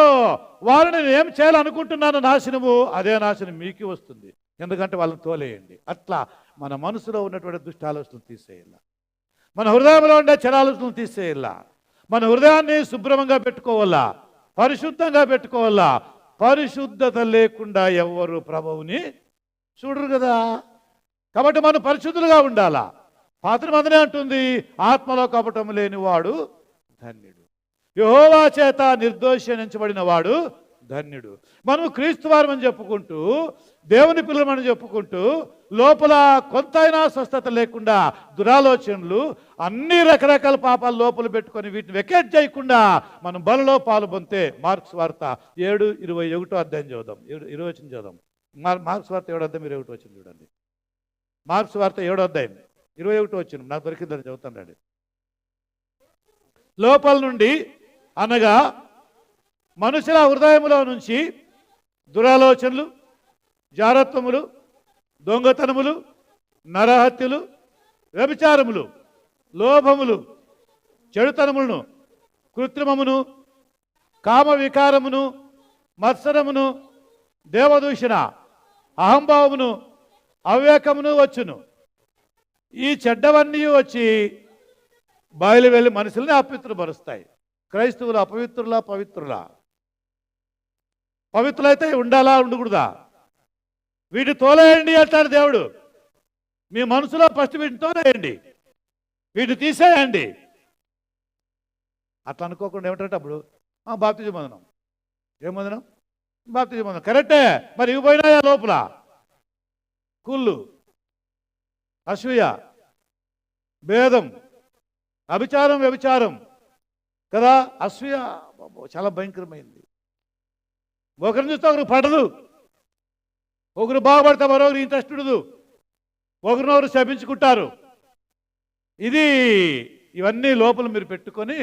వారిని నేను ఏం చేయాలనుకుంటున్నాను నాశనము, అదే నాశనం మీకు వస్తుంది. ఎందుకంటే వాళ్ళని తోలేయండి. అట్లా మన మనసులో ఉన్నటువంటి దుష్ట ఆలోచనలు తీసేయాల, మన హృదయంలో ఉండే చెడాలోచనలు తీసేయాల, మన హృదయాన్ని శుభ్రంగా పెట్టుకోవాలా, పరిశుద్ధంగా పెట్టుకోవాలా. పరిశుద్ధత లేకుండా ఎవరు ప్రభువుని చూడరు కదా. కాబట్టి మనం పరిశుద్ధులుగా ఉండాలా. పాత్ర మందనే అంటుంది, ఆత్మలో కపటం లేనివాడు ధన్యుడు, యెహోవా చేత నిర్దోషించబడిన వాడు ధన్యుడు. మనం క్రీస్తు వారమని చెప్పుకుంటూ, దేవుని పిల్లమని చెప్పుకుంటూ, లోపల కొంతైనా స్వస్థత లేకుండా దురాలోచనలు, అన్ని రకరకాల పాపాలు లోపల పెట్టుకొని వీటిని వెకేట్ చేయకుండా మనం బలలో పాలు పొందితే, మార్క్స్ వార్త 7:21 అధ్యాయం చదువుదాం, 20 వచనం చదువుదాం. మార్క్స్ వార్త 7 అధ్యాయం 21 వచనం చూడండి. మార్క్స్ వార్త 7 అధ్యాయం 21 వచనం నాకు దొరికిందని చదువుతాను రండి. లోపల నుండి అనగా మనుషుల హృదయములో నుంచి దురాలోచనలు, జారత్వములు, దొంగతనములు, నరహత్యలు, వ్యభిచారములు, లోభములు, చెడుతనములను, కృత్రిమమును, కామ వికారమును, మత్సరమును, దేవదూషణ, అహంభావమును, అవివేకమును వచ్చును. ఈ చెడ్డవన్నీ వచ్చి బయలు వెళ్ళి మనుషుల్ని అపవిత్రపరుస్తాయి. క్రైస్తవులు అపవిత్రులా పవిత్రులా? పవిత్రులైతే ఉండాలా ఉండకూడదా? వీటిని తోలేయండి అంటాడు దేవుడు. మీ మనసులో ఫస్ట్ వీటిని తోలేయండి, వీటిని తీసేయండి. అట్లా అనుకోకుండా ఏమిటంటే అప్పుడు బాప్తిజం పొందనం. ఏం పొందనం? బాప్తిజం పొందనం. కరెక్టే. మరి ఇవి పోయినాయా లోపల? కుళ్ళు, అసూయ, భేదం, వ్యభిచారం కదా. అసూయ చాలా భయంకరమైంది. ఒకరిని చూస్తే ఒకరు పడదు, ఒకరు బాగుపడితే మరొకరు ఇంట్రెస్ట్ ఉండదు, ఒకరినొకరు శపించుకుంటారు. ఇవన్నీ లోపల మీరు పెట్టుకొని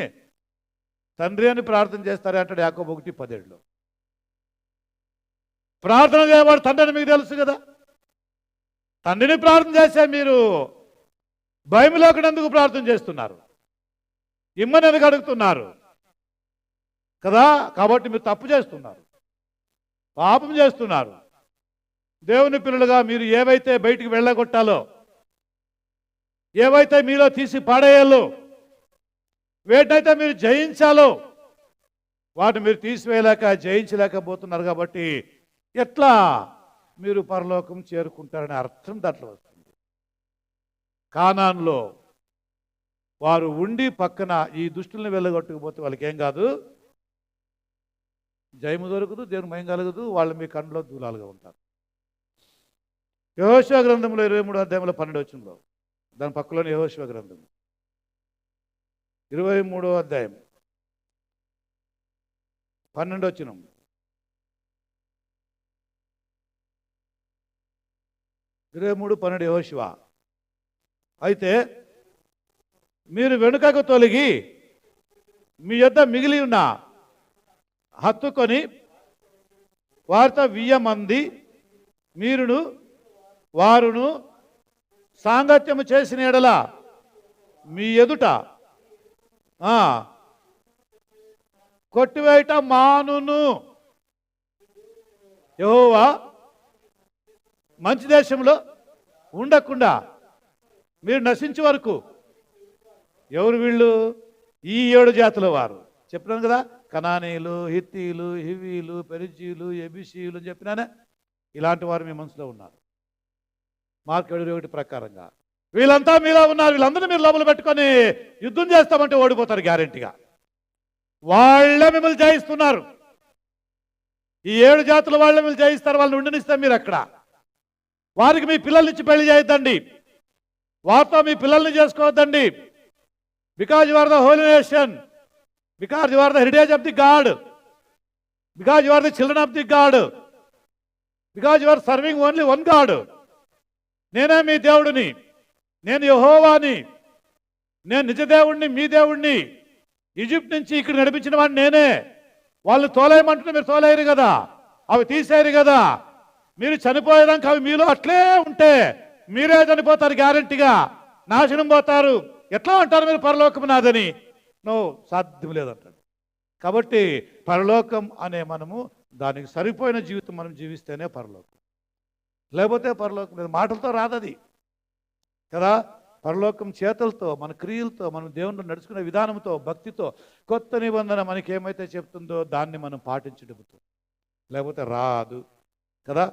తండ్రి అని ప్రార్థన చేస్తారే అంటాడు యాకోబు 1:17. ప్రార్థన చేయవాడు తండ్రి అని మీకు తెలుసు కదా. తండ్రిని ప్రార్థన చేస్తే మీరు భయములోకి ఎందుకు ప్రార్థన చేస్తున్నారు? ఇమ్మని ఎందుకు అడుగుతున్నారు కదా. కాబట్టి మీరు తప్పు చేస్తున్నారు, పాపం చేస్తున్నారు. దేవుని పిల్లలుగా మీరు ఏవైతే బయటికి వెళ్ళగొట్టాలో, ఏవైతే మీలో తీసి పాడేయాలో, వేటైతే మీరు జయించాలో వాటిని మీరు తీసివేయలేక జయించలేకపోతున్నారు. కాబట్టి ఎట్లా మీరు పరలోకం చేరుకుంటారనే అర్థం దాంట్లో వస్తుంది. కానాన్లో వారు ఉండి పక్కన ఈ దుష్టుల్ని వెళ్ళగొట్టకపోతే వాళ్ళకి ఏం కాదు, జయము దొరకదు, దేవుని మహిమ కలగదు, వాళ్ళు మీ కంట్లో దూలాలుగా ఉంటారు. యెహోషువ గ్రంథంలో 23వ అధ్యాయంలో 12వ వచనంలో, దాని పక్కలోని యెహోషువ గ్రంథం 23వ అధ్యాయం 12వ వచనం. యెహోషువ, అయితే మీరు వెనుకకు తొలగి మీ యొద్ద మిగిలి ఉన్న హత్తుకొని వారితో 1000 మంది మీరును వారును సాంగత్యము చేసిన ఎడల మీ ఎదుట కొట్టివేయట మానును. యెహోవా మంచి దేశంలో ఉండకుండా మీరు నశించే వరకు. ఎవరు వీళ్ళు? ఈ 7 జాతుల వారు. చెప్పినాను కదా, కనానీయులు, హిత్తీలు, హివీలు, పెరిజీలు, ఎబిసీలు అని చెప్పినానే. ఇలాంటి వారు మీ మనసులో ఉన్నారు. మార్కు 7:1 ప్రకారంగా వీళ్ళంతా మీలో ఉన్నారు. వీళ్ళందరూ మీరు లోపల పెట్టుకొని యుద్ధం చేస్తామంటే ఓడిపోతారు గ్యారెంటీగా. వాళ్ళే మిమ్మల్ని జయిస్తున్నారు. ఈ 7 జాతుల వాళ్ళే మిమ్మల్ని జయిస్తారు. వాళ్ళని ఉండనిస్తే మీరు అక్కడ. వారికి మీ పిల్లల్నిచ్చి పెళ్లి చేయొద్దండి. వారితో మీ పిల్లల్ని చేసుకోవద్దండి. Because you are the holy nation, because you are the heritage of the God, because you are the children of the God, because you are serving only one God. నేనే మీ దేవుడిని, నేను యెహోవాని, నేను నిజ దేవుణ్ణి, మీ దేవుణ్ణి. ఈజిప్ట్ నుంచి ఇక్కడ నడిపించిన వాడిని నేనే. వాళ్ళు తోలేయమంటుంటే మీరు తోలేయరు కదా, అవి తీసేయరు కదా. మీరు చనిపోయేదాకా అవి మీలో అట్లే ఉంటే మీరే చనిపోతారు గ్యారెంటీగా, నాశనం పోతారు. ఎట్లా అంటారు మీరు పరలోకం నాదని? నో, సాధ్యం లేదంటాడు. కాబట్టి పరలోకం అనే మనము దానికి సరిపోయిన జీవితం మనం జీవిస్తేనే పరలోకం, లేకపోతే పరలోకం లేదు. మాటలతో రాదది కదా. పరలోకం చేతలతో, మన క్రియలతో, మనం దేవునిలో నడుచుకునే విధానంతో, భక్తితో, కొత్త నిబంధన మనకి ఏమైతే చెప్తుందో దాన్ని మనం పాటించడంతో, లేకపోతే రాదు కదా.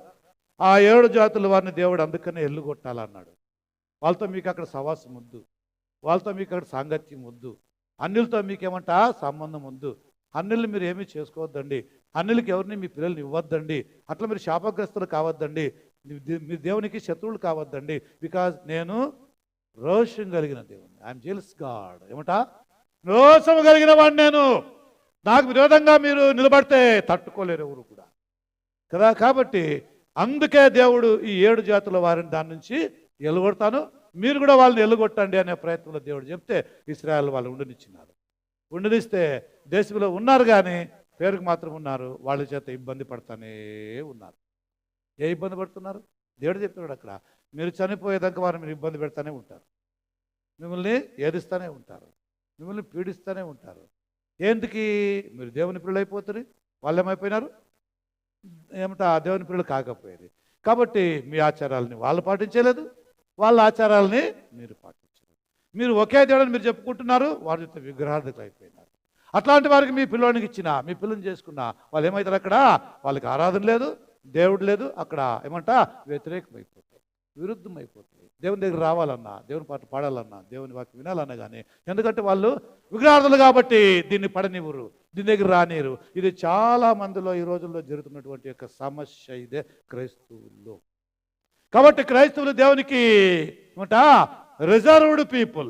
ఆ 7 జాతుల వారిని దేవుడు అందుకనే ఎల్లుగొట్టాలన్నాడు. వాళ్ళతో మీకు అక్కడ సవాసం వద్దు, వాళ్ళతో మీకు అక్కడ సాంగత్యం వద్దు, అన్యులతో మీకేమంట సంబంధం వద్దు, అన్యుల్ని మీరు ఏమీ చేసుకోవద్దండి, అన్యులకి ఎవరిని మీ పిల్లల్ని ఇవ్వద్దండి, అట్లా మీరు శాపగ్రస్తులు కావద్దండి, మీ దేవునికి శత్రువులు కావద్దండి. బికాజ్ నేను రోషం కలిగిన దేవుని, ఐఎమ్ జెలస్ గాడ్. ఏమంట? రోషం కలిగిన వాడిని నేను. నాకు విరోధంగా మీరు నిలబడితే తట్టుకోలేరు ఎవరు కూడా కదా. కాబట్టి అందుకే దేవుడు ఈ 7 జాతుల వారిని దాని నుంచి ఎలుగొడతాను, మీరు కూడా వాళ్ళని ఎలుగొట్టండి అనే ప్రయత్నంలో దేవుడు చెప్తే ఇశ్రాయేల్ వాళ్ళు ఉండనిచ్చినారు. ఉండనిస్తే దేశంలో ఉన్నారు కానీ పేరుకు మాత్రం ఉన్నారు. వాళ్ళ చేత ఇబ్బంది పడతానే ఉన్నారు. ఏ ఇబ్బంది పడుతున్నారు? దేవుడు చెప్తున్నాడు అక్కడ, మీరు చనిపోయేదాకా వారు మీరు ఇబ్బంది పెడతానే ఉంటారు, మిమ్మల్ని ఏదిస్తూనే ఉంటారు, మిమ్మల్ని పీడిస్తూనే ఉంటారు. ఎందుకు? మీరు దేవుని పిల్లలు అయిపోతారు, వాళ్ళు ఏమైపోయినారు? ఏమంటే ఆ దేవుని పిల్లలు కాకపోయేది. కాబట్టి మీ ఆచారాలని వాళ్ళు పాటించలేదు, వాళ్ళ ఆచారాలని మీరు పాటించలేదు. మీరు ఒకే దేవుడిని మీరు చెప్పుకుంటున్నారు, వారి యొక్క విగ్రహార్థకులు అయిపోయినారు. అట్లాంటి వారికి మీ పిల్లోనికి ఇచ్చినా, మీ పిల్లని చేసుకున్నా వాళ్ళు ఏమవుతారు? అక్కడ వాళ్ళకి ఆరాధన లేదు, దేవుడు లేదు. అక్కడ ఏమంట వ్యతిరేకమైపోతాయి, విరుద్ధం అయిపోతాయి. దేవుని దగ్గర రావాలన్నా, దేవుని పాట పాడాలన్నా, దేవుని వాక్యం వినాలన్నా కానీ, ఎందుకంటే వాళ్ళు విగ్రహార్థులు కాబట్టి దీన్ని పడనివ్వరు, దీని దగ్గర రానిరు. ఇది చాలా మందిలో ఈ రోజుల్లో జరుగుతున్నటువంటి యొక్క సమస్య ఇదే క్రైస్తవుల్లో. కాబట్టి క్రైస్తవులు దేవునికి ఏమంట రిజర్వ్డ్ పీపుల్.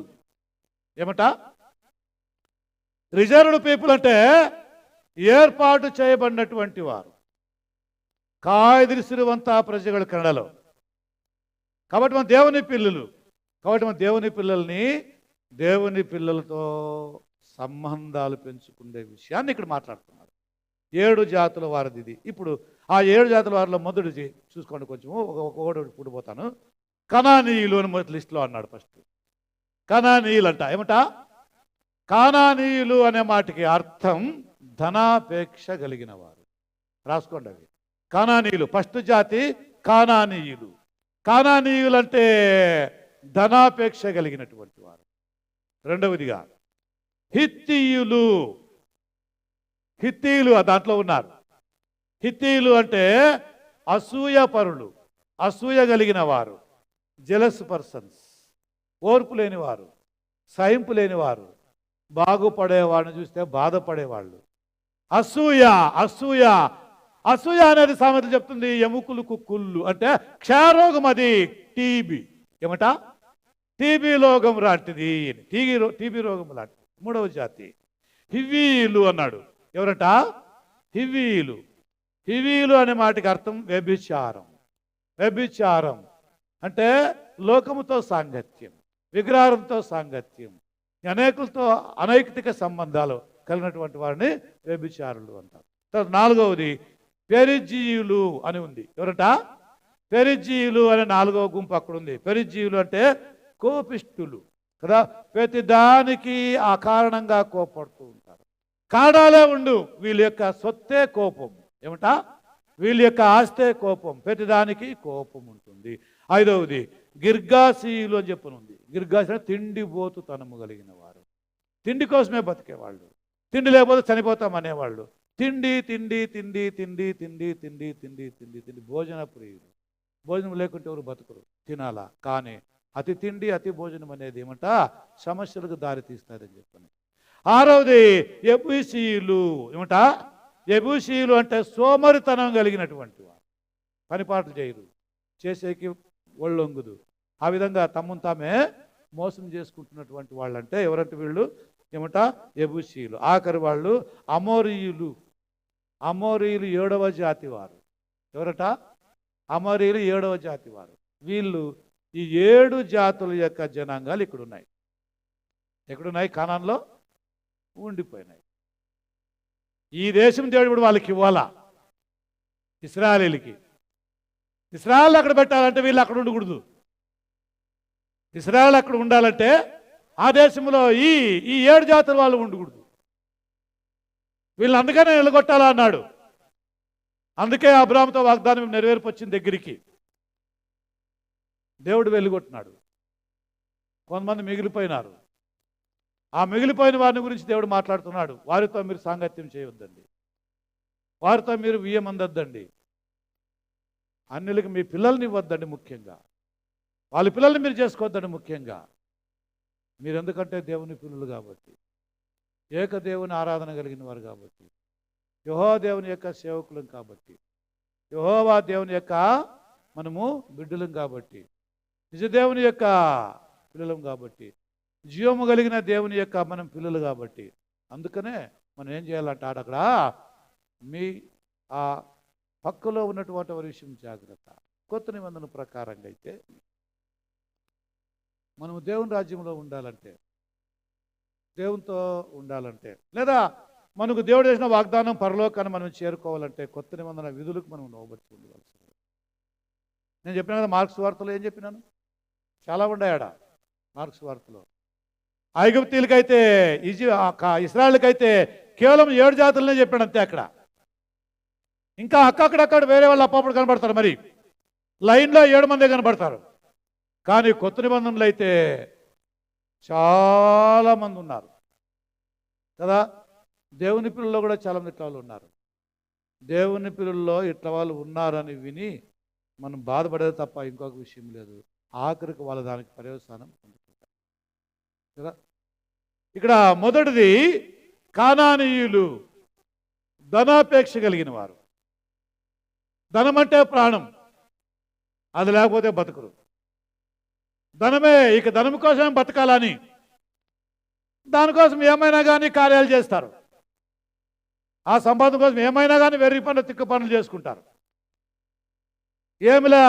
ఏమంట? రిజర్వ్డ్ పీపుల్ అంటే ఏర్పాటు చేయబడినటువంటి వారు. కాయదిరిసిరువంత ప్రజలు కన్నడలో. కాబట్టి మన దేవుని పిల్లలు, కాబట్టి మన దేవుని పిల్లల్ని దేవుని పిల్లలతో సంబంధాలు పెంచుకునే విషయాన్ని ఇక్కడ మాట్లాడుతున్నారు. 7 జాతుల వారిది ఇది. ఇప్పుడు ఆ 7 జాతుల వారిలో మొదటిది చూసుకోండి, కొంచెము ఒకటి పుడిపోతాను. కనానీయులు అని మొదటి లిస్టులో అన్నాడు. ఫస్ట్ కనానీయులు అంట. ఏమంట? కానానీయులు అనే మాటకి అర్థం ధనాపేక్ష కలిగిన వారు. రాసుకోండి అవి. కానానీయులు ఫస్ట్ జాతి కానానీయులు. కానానీయులు అంటే ధనాపేక్ష కలిగినటువంటి వారు. రెండవదిగా హిత్తీయులు. హిత్తీయులు దాంట్లో ఉన్నారు. హిత్తీయులు అంటే అసూయ పరులు, అసూయ కలిగిన వారు, జెలస్ పర్సన్స్, ఓర్పు లేనివారు, సహింపు లేనివారు, బాగుపడేవాడిని చూస్తే బాధపడేవాళ్ళు, అసూయ. అసూయ అసూయ అనేది సామెత చెప్తుంది ఎముకలకు కుళ్ళు, అంటే క్షయరోగం, అది టీబీ. ఏమట? టీబీ రోగం లాంటిది. టీబీ రోగం లాంటిది. మూడవ జాతి హివ్వీయులు అన్నాడు. ఎవరట? హివ్వీయులు. హివ్వీయులు అనే మాటకి అర్థం వ్యభిచారం. వ్యభిచారం అంటే లోకముతో సాంగత్యం, విగ్రహాలతో సాంగత్యం, అనేకులతో అనైతిక సంబంధాలు కలిగినటువంటి వారిని వ్యభిచారులు అంటారు. తర్వాత నాలుగవది పెరిజీయులు అని ఉంది. ఎవరట? పెరిజీయులు అనే నాలుగవ గుంపు అక్కడ ఉంది. పెరిజీయులు అంటే కోపిష్టులు కదా, ప్రతి దానికి ఆ కారణంగా కోపడుతూ ఉంటారు. కాడాలే ఉండు, వీళ్ళ యొక్క సొత్తే కోపం. ఏమంట? వీళ్ళ యొక్క ఆస్తే కోపం, ప్రతిదానికి కోపం ఉంటుంది. ఐదవది గిర్గాసీయులు అని చెప్పనుంది. గిర్గాసి తిండిబోతుతనము కలిగిన వారు, తిండి కోసమే బతికేవాళ్ళు, తిండి లేకపోతే చనిపోతాం అనేవాళ్ళు. తిండి తిండి తిండి తిండి తిండి తిండి తిండి తిండి తిండి భోజన ప్రియులు. భోజనం లేకుంటే ఎవరు బతుకురు, తినాలా. కానీ అతి తిండి అతి భోజనం అనేది ఏమంట? సమస్యలకు దారి తీస్తారని చెప్పని. ఆరవది ఎబూసీయులు. ఏమంట? ఎబూసీయులు అంటే సోమరితనం కలిగినటువంటి వారు, పనిపాట్లు చేయరు, చేసేకి ఒళ్ళొంగుదు, ఆ విధంగా తమ్మును తామే మోసం చేసుకుంటున్నటువంటి వాళ్ళు. అంటే ఎవరంటే వీళ్ళు ఏమంట? ఎబూసీయులు. ఆఖరి వాళ్ళు అమోరీయులు. అమోరీయులు 7వ జాతి వారు. ఎవరట? అమోరీయులు 7వ జాతి వారు. వీళ్ళు ఈ 7 జాతుల యొక్క జనాంగాలు ఇక్కడ ఉన్నాయి. ఎక్కడున్నాయి? కానాన్లో ఉండిపోయినాయి. ఈ దేశం దేవుడు వాళ్ళకి ఇవ్వాలా, ఇశ్రాయేలీలకి. ఇశ్రాయేల్ అక్కడ పెట్టాలంటే వీళ్ళు అక్కడ ఉండకూడదు. ఇశ్రాయేల్ అక్కడ ఉండాలంటే ఆ దేశంలో ఈ 7 జాతుల వాళ్ళు ఉండకూడదు. వీళ్ళు అందుకనే నిలగొట్టాలా అన్నాడు. అందుకే అబ్రాహాముతో వాగ్దానం నెరవేర్పొచ్చింది దగ్గరికి. దేవుడు వెళ్ళగొట్టినాడు. కొంతమంది మిగిలిపోయినారు. ఆ మిగిలిపోయిన వారిని గురించి దేవుడు మాట్లాడుతున్నాడు. వారితో మీరు సాంగత్యం చేయవద్దండి, వారితో మీరు వియ్యమందొద్దండి, అన్యులకి మీ పిల్లల్ని ఇవ్వద్దండి, ముఖ్యంగా వాళ్ళ పిల్లల్ని మీరు చేసుకోవద్దండి. ముఖ్యంగా మీరు ఎందుకంటే దేవుని పిల్లలు కాబట్టి, ఏక దేవుని ఆరాధన కలిగిన వారు కాబట్టి, యెహోవా దేవుని యొక్క సేవకులం కాబట్టి, యెహోవా దేవుని యొక్క మనము బిడ్డలం కాబట్టి, నిజదేవుని యొక్క పిల్లలం కాబట్టి, జీవము కలిగిన దేవుని యొక్క మనం పిల్లలు కాబట్టి, అందుకనే మనం ఏం చేయాలంటే అక్కడ మీ ఆ పక్కలో ఉన్నటువంటి వారి విషయం జాగ్రత్త. కొత్త నిబంధన ప్రకారంగా అయితే మనము దేవుని రాజ్యంలో ఉండాలంటే, దేవునితో ఉండాలంటే, లేదా మనకు దేవుడు చేసిన వాగ్దానం పరలోకాన్ని మనం చేరుకోవాలంటే కొత్త నిబంధన విధులకు మనం లోబడి ఉండవలసింది. నేను చెప్పిన కదా, మార్క్స్ వార్తలో ఏం చెప్పినాను? చాలా ఉన్నాయాడ మార్క్స్ వార్తలో. ఐగుప్తీయులకైతే ఇశ్రాయేలుకైతే కేవలం 7 జాతులనే చెప్పాడు అంతే. అక్కడ ఇంకా అక్కడక్కడ వేరే వాళ్ళు అప్పుడు కనబడతారు. మరి లైన్లో 7 మందే కనబడతారు. కానీ కొత్త నిబంధనలు అయితే చాలామంది ఉన్నారు కదా. దేవుని పిల్లల్లో కూడా చాలామంది ఇట్లా వాళ్ళు ఉన్నారు. దేవుని పిల్లల్లో ఇట్లా వాళ్ళు ఉన్నారని విని మనం బాధపడేది తప్ప ఇంకొక విషయం లేదు. ఆఖరికి వాళ్ళ దానికి పర్యవసానం పొందుకుంటారు కదా. ఇక్కడ మొదటిది కానానీయులు, ధనాపేక్ష కలిగిన వారు. ధనం అంటే ప్రాణం, అది లేకపోతే బతుకురు. ధనమే, ఇక ధనం కోసం బతకాలని దానికోసం ఏమైనా కానీ కార్యాలు చేస్తారు. ఆ సంపాదన కోసం ఏమైనా కానీ వెర్రి పనులు తిక్క పనులు చేసుకుంటారు. ఏమిలా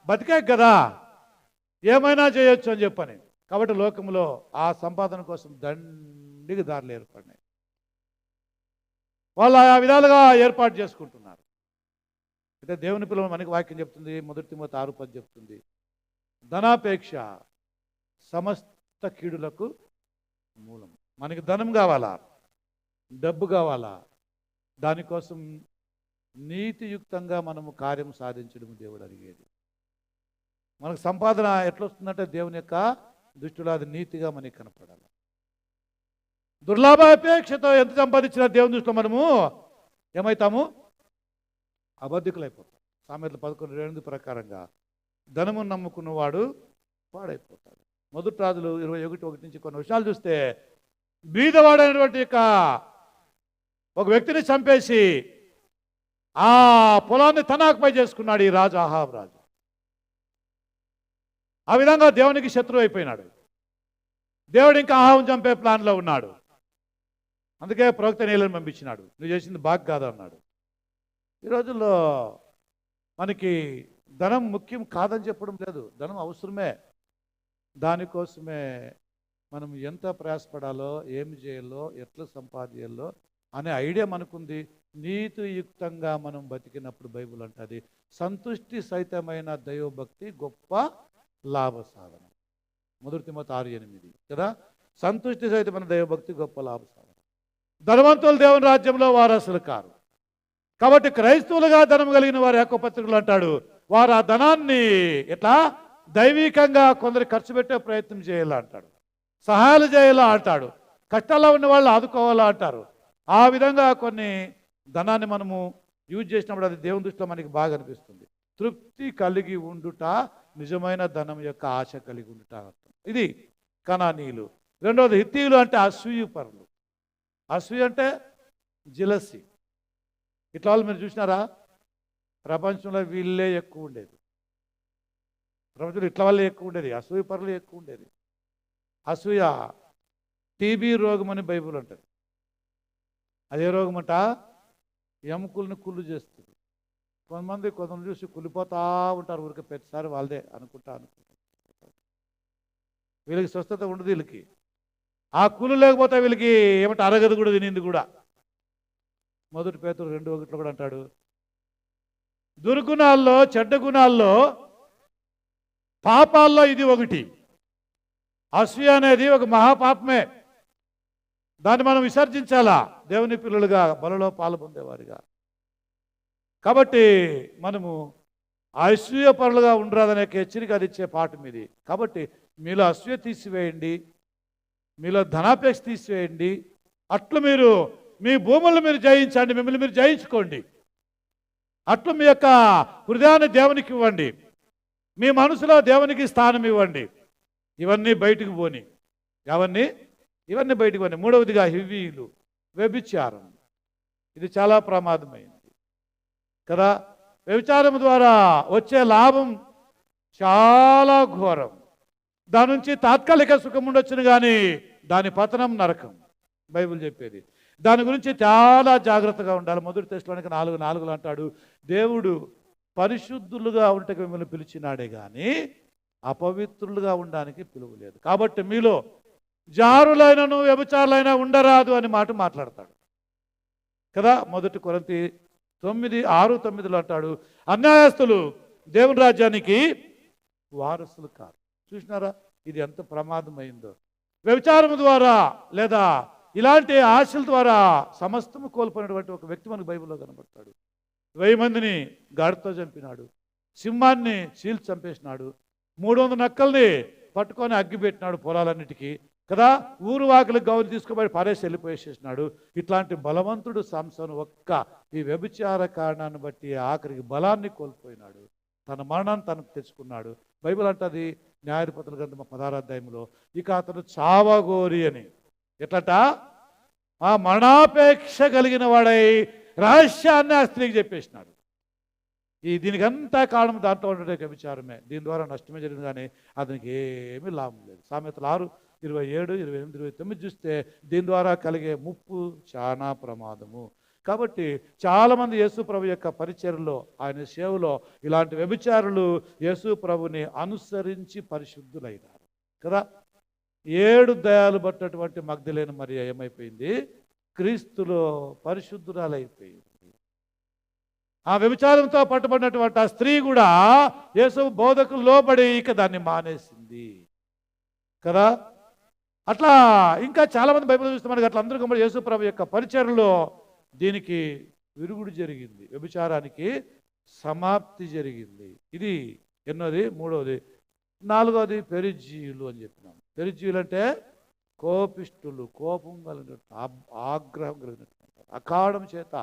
బతికే కదా, ఏమైనా చేయొచ్చు అని చెప్పని. కాబట్టి లోకంలో ఆ సంపాదన కోసం దండికి దారులు ఏర్పడినాయి. వాళ్ళు ఆ విధాలుగా ఏర్పాటు చేసుకుంటున్నారు. అయితే దేవుని పిల్లలు మనకి వాక్యం చెప్తుంది, 1 తిమోతి 6:10 చెప్తుంది, ధనాపేక్ష సమస్త కీడులకు మూలం. మనకి ధనం కావాలా, డబ్బు కావాలా, దానికోసం నీతియుక్తంగా మనము కార్యం సాధించడం దేవుడు అడిగేది. మనకు సంపాదన ఎట్లా వస్తుందంటే దేవుని యొక్క దృష్టిలో అది నీతిగా మనకి కనపడాలి. దుర్లాభాపేక్షతో ఎంత సంపాదించినా దేవుని దృష్టిలో మనము ఏమవుతాము? అబద్ధికులైపోతాం. సామెతలు 11:8 ప్రకారంగా ధనము నమ్ముకున్నవాడు పాడైపోతాడు. 1 రాజులు 21:1 నుంచి కొన్ని విషయాలు చూస్తే, బీదవాడైనటువంటి యొక్క ఒక వ్యక్తిని చంపేసి ఆ పొలాన్ని తనాకుపై చేసుకున్నాడు ఈ రాజు, అహాబ్ రాజు. ఆ విధంగా దేవునికి శత్రువు అయిపోయినాడు. దేవుడు ఇంకా అహాబుని చంపే ప్లాన్లో ఉన్నాడు. అందుకే ప్రవక్త ఏలీయాను పంపించినాడు. నువ్వు చేసింది బాగా కాదు అన్నాడు. ఈ రోజుల్లో మనకి ధనం ముఖ్యం కాదని చెప్పడం లేదు, ధనం అవసరమే. దానికోసమే మనం ఎంత ప్రయాసపడాలో, ఏమి చేయాలో, ఎట్లా సంపాదించాలో అనే ఐడియా మనకుంది. నీతియుక్తంగా మనం బతికినప్పుడు బైబిల్ అంటది సంతుష్టి సహితమైన దైవభక్తి గొప్ప లాభ సాధన. 1 తిమోతి 6:8 కదా. సంతుష్టి సహితమైన దైవభక్తి గొప్ప లాభ సాధన. ధనవంతులు దేవుని రాజ్యంలో వారసులు కారు. కాబట్టి క్రైస్తవులుగా ధనం కలిగిన వారు యాకోబు పత్రికలో అంటాడు, వారు ఆ ధనాన్ని ఎట్లా దైవికంగా కొందరు ఖర్చు పెట్టే ప్రయత్నం చేయాలా అంటాడు, సహాయాలు చేయాలా అంటాడు, కష్టాల్లో ఉన్న వాళ్ళు ఆదుకోవాలా అంటారు. ఆ విధంగా కొన్ని ధనాన్ని మనము యూజ్ చేసినప్పుడు అది దేవుని దృష్టిలో మనకి బాగా అనిపిస్తుంది. తృప్తి కలిగి ఉండుట నిజమైన ధనం యొక్క ఆశ కలిగి ఉండుట అర్థం. ఇది కనానీయులు. రెండవది హిత్తీయులు అంటే అసూయ పరులు. అసూయ అంటే జిలసి. ఇట్లా వాళ్ళు మీరు చూసినారా? ప్రపంచంలో వీళ్ళే ఎక్కువ ఉండేది. ప్రపంచంలో ఇట్లా వాళ్ళే ఎక్కువ ఉండేది, అసూయ పరులు ఎక్కువ ఉండేది. అసూయ టీబీ రోగం అని బైబిల్ అంటది. అదే రోగం అంట ఎముకల్ని కుళ్ళు చేస్తుంది. కొంతమంది చూసి కుళ్ళిపోతూ ఉంటారు, ఊరికి ప్రతిసారి వాళ్ళదే అనుకుంటా. వీళ్ళకి స్వస్థత ఉండదు. వీళ్ళకి ఆ కుళ్ళు లేకపోతే వీళ్ళకి ఏమంటే అరగదు కూడా, తినింది కూడా. 1 పేతురు 2:1 కూడా అంటాడు, దుర్గుణాల్లో, చెడ్డ గుణాల్లో, పాపాల్లో ఇది ఒకటి. అసూయ అనేది ఒక మహాపాపమే. దాన్ని మనం విసర్జించాలా దేవుని పిల్లలుగా, బలలో పాలు పొందేవారిగా. కాబట్టి మనము అసూయ పరులుగా ఉండరాదనే హెచ్చరిక అది ఇచ్చే పాఠం ఇది. కాబట్టి మీలో అసూయ తీసివేయండి, మీలో ధనాపేక్ష తీసివేయండి. అట్లు మీరు మీ భూములను మీరు జయించండి, మిమ్మల్ని మీరు జయించుకోండి. అట్లు మీ యొక్క హృదయాన్ని దేవునికి ఇవ్వండి, మీ మనసులో దేవునికి స్థానం ఇవ్వండి. ఇవన్నీ బయటకు పోని. ఇవన్నీ బయటకు పోని. మూడవదిగా హివ్వీలు, వ్యభిచారం. ఇది చాలా ప్రమాదమైంది కదా. వ్యభిచారం ద్వారా వచ్చే లాభం చాలా ఘోరం. దాని నుంచి తాత్కాలిక సుఖం ఉండొచ్చును కానీ దాని పతనం నరకం బైబిల్ చెప్పేది. దాని గురించి చాలా జాగ్రత్తగా ఉండాలి. 1 తెస్సలోనికై 4:4 అంటాడు, దేవుడు పరిశుద్ధులుగా ఉండటకు మిమ్మల్ని పిలిచినాడే కానీ అపవిత్రులుగా ఉండడానికి పిలువలేదు. కాబట్టి మీలో జారులైనను వ్యభిచారులైనా ఉండరాదు అని మాట మాట్లాడతాడు కదా. 1 కొరింథీ 9:6-9 అంటాడు, అన్యాయస్తులు దేవుని రాజ్యానికి వారసులు కారు. చూసినారా ఇది ఎంత ప్రమాదమైందో. వ్యభిచారం ద్వారా లేదా ఇలాంటి ఆశల ద్వారా సమస్తము కోల్పోయినటువంటి ఒక వ్యక్తి మనకు బైబిల్లో కనబడతాడు. 1000 మందిని గాడితో చంపినాడు, సింహాన్ని చీల్చి చంపేసినాడు, 300 నక్కల్ని పట్టుకొని అగ్గిపెట్టినాడు పొలాలన్నిటికీ కదా. ఊరు వాకిలి గౌని తీసుకుపోయి పారేసి వెళ్ళిపోయేసేసినాడు. ఇట్లాంటి బలవంతుడు సంసోను ఒక్క ఈ వ్యభిచార కారణాన్ని బట్టి ఆఖరికి బలాన్ని కోల్పోయినాడు, తన మరణాన్ని తనకు తెచ్చుకున్నాడు. బైబిల్ అంటది న్యాయాధిపతుల గ్రంథం 16వ అధ్యాయంలో, ఇక అతను చావగోరి అని. ఎట్లట ఆ మరణాపేక్ష కలిగిన వాడై రహస్యాన్ని ఆ స్త్రీకి చెప్పేసినాడు. దీనికంతా కారణం దాంట్లో ఉండే వ్యభిచారమే. దీని ద్వారా నష్టమే జరిగింది కానీ అతనికి ఏమీ లాభం లేదు. సామెతలు 6:27, 28, 29 చూస్తే దీని ద్వారా కలిగే ముప్పు చాలా ప్రమాదము. కాబట్టి చాలామంది యేసు ప్రభు యొక్క పరిచర్యలో, ఆయన సేవలో ఇలాంటి వ్యభిచారులు యేసు ప్రభుని అనుసరించి పరిశుద్ధులైనారు కదా. 7 దయాలు పట్టినటువంటి మగ్దలేని మరియ ఏమైపోయింది? క్రీస్తులో పరిశుద్ధురాలైపోయింది. ఆ వ్యభిచారంతో పట్టుబడినటువంటి ఆ స్త్రీ కూడా యేసు బోధకులు లోబడి ఇక దాన్ని మానేసింది కదా. అట్లా ఇంకా చాలామంది బైబిల్ చూస్తే మనకి అట్లా అందరూ కూడా యేసు ప్రభు యొక్క పరిచర్యలో దీనికి విరుగుడు జరిగింది, వ్యభిచారానికి సమాప్తి జరిగింది. ఇది ఎన్నోది? 3వది. 4వది పెరిజీయులు అని చెప్పినాం. పెరిజీయులు అంటే కోపిష్టులు, కోపం కలిగినట్టు, ఆగ్రహం కలిగినట్టు, అకాడం చేత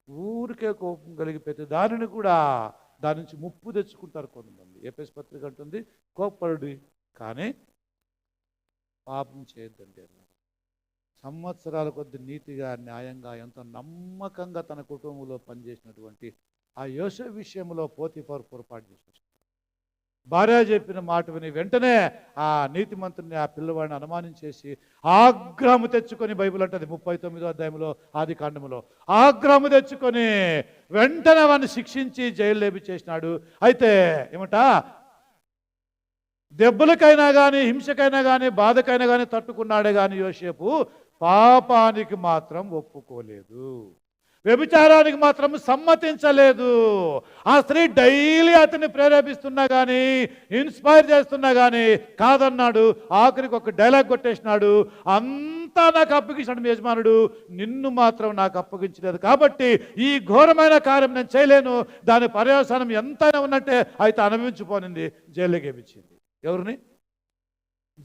ఊరికే కోపం కలిగిపోతే దానిని కూడా దాని నుంచి ముప్పు తెచ్చుకుంటారు కొంతమంది. ఎఫెసు పత్రిక అంటుంది, కోపపడు కానీ పాపం చేయొద్దండి అన్నారు. సంవత్సరాల కొద్ది నీతిగా, న్యాయంగా, ఎంతో నమ్మకంగా తన కుటుంబంలో పనిచేసినటువంటి ఆ యోసేపు విషయంలో పోతీఫరు పొరపాటు చేసేసాడు. భార్య చెప్పిన మాట విని వెంటనే ఆ నీతిమంతుని, ఆ పిల్లవాడిని అనుమానించేసి ఆగ్రహము తెచ్చుకొని, బైబిల్ అంటది 39వ అధ్యాయంలో ఆది కాండములో, ఆగ్రహము తెచ్చుకొని వెంటనే వాడిని శిక్షించి జైలు లేపించేసినాడు. అయితే ఏమంట, దెబ్బలకైనా కానీ, హింసకైనా కానీ, బాధకైనా కానీ తట్టుకున్నాడే కానీ యోసేపు పాపానికి మాత్రం ఒప్పుకోలేదు, వ్యభిచారానికి మాత్రం సమ్మతించలేదు. ఆ స్త్రీ డైలీ అతన్ని ప్రేరేపిస్తున్నా కానీ, ఇన్స్పైర్ చేస్తున్నా కానీ కాదన్నాడు. ఆఖరికి ఒక డైలాగ్ కొట్టేసినాడు, అంతా నాకు అప్పగించాడు మీ యజమానుడు, నిన్ను మాత్రం నాకు అప్పగించలేదు, కాబట్టి ఈ ఘోరమైన కార్యం నేను చేయలేను, దాని పర్యవసానం ఎంతైనా ఉన్నట్టే అయితే అనుభవించిపోనింది, జైలుకి వేపించింది. ఎవరిని?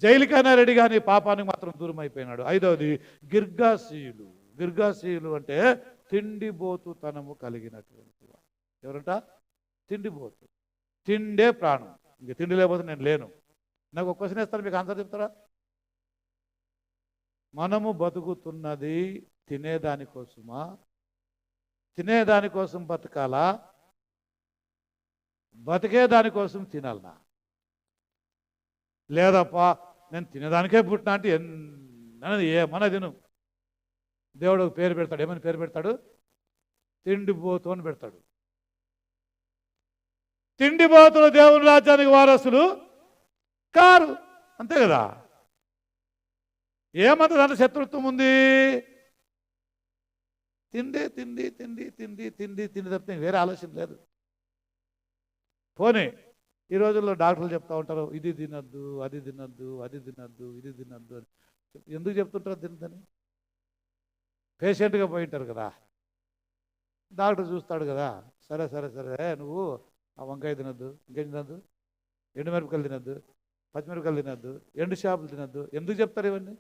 జైలుకైనా రెడీ కానీ పాపానికి మాత్రం దూరం అయిపోయినాడు. ఐదవది గిర్గాసీయులు. గిర్గాసీయులు అంటే తిండిబోతుతనము కలిగినటువంటి వాడు. ఎవరంట? తిండిబోతు. తిండే ప్రాణం, ఇంక తిండి లేకపోతే నేను లేను. నాకు ఒక క్వశ్చన్ ఇస్తాను, మీకు ఆన్సర్ చెప్తారా? మనము బతుకుతున్నది తినేదానికోసమా? తినేదానికోసం బతకాలా? బతికేదానికోసం తినాలనా? లేదప్పా నేను తినేదానికే పుట్టినా అంటే ఏమన్నా తిను. దేవుడు ఒక పేరు పెడతాడు. ఏమని పేరు పెడతాడు? తిండిపోతు అని పెడతాడు. తిండిపోతులు దేవుని రాజ్యానికి వారసులు కారు, అంతే కదా. ఏమంత దాంట్లో శత్రుత్వం ఉంది? తిండి తిండి తిండి తిండి తిండి తిండి తప్పితే వేరే ఆలోచన లేదు. పోనీ ఈ రోజుల్లో డాక్టర్లు చెప్తా ఉంటారు, ఇది తినద్దు, అది తినద్దు, అది తినద్దు, ఇది తినద్దు అని. ఎందుకు చెప్తుంటారు తినద్దని? పేషెంట్గా పోయి ఉంటారు కదా, డాక్టర్ చూస్తాడు కదా, సరే సరే సరే నువ్వు ఆ వంకాయ తినద్దు, ఇంకేం తినద్దు, ఎండుమిరపకాయలు తినద్దు, పచ్చిమిరపకాయలు తినద్దు, ఎండు చేపలు తినద్దు. ఎందుకు చెప్తారు ఇవన్నీ?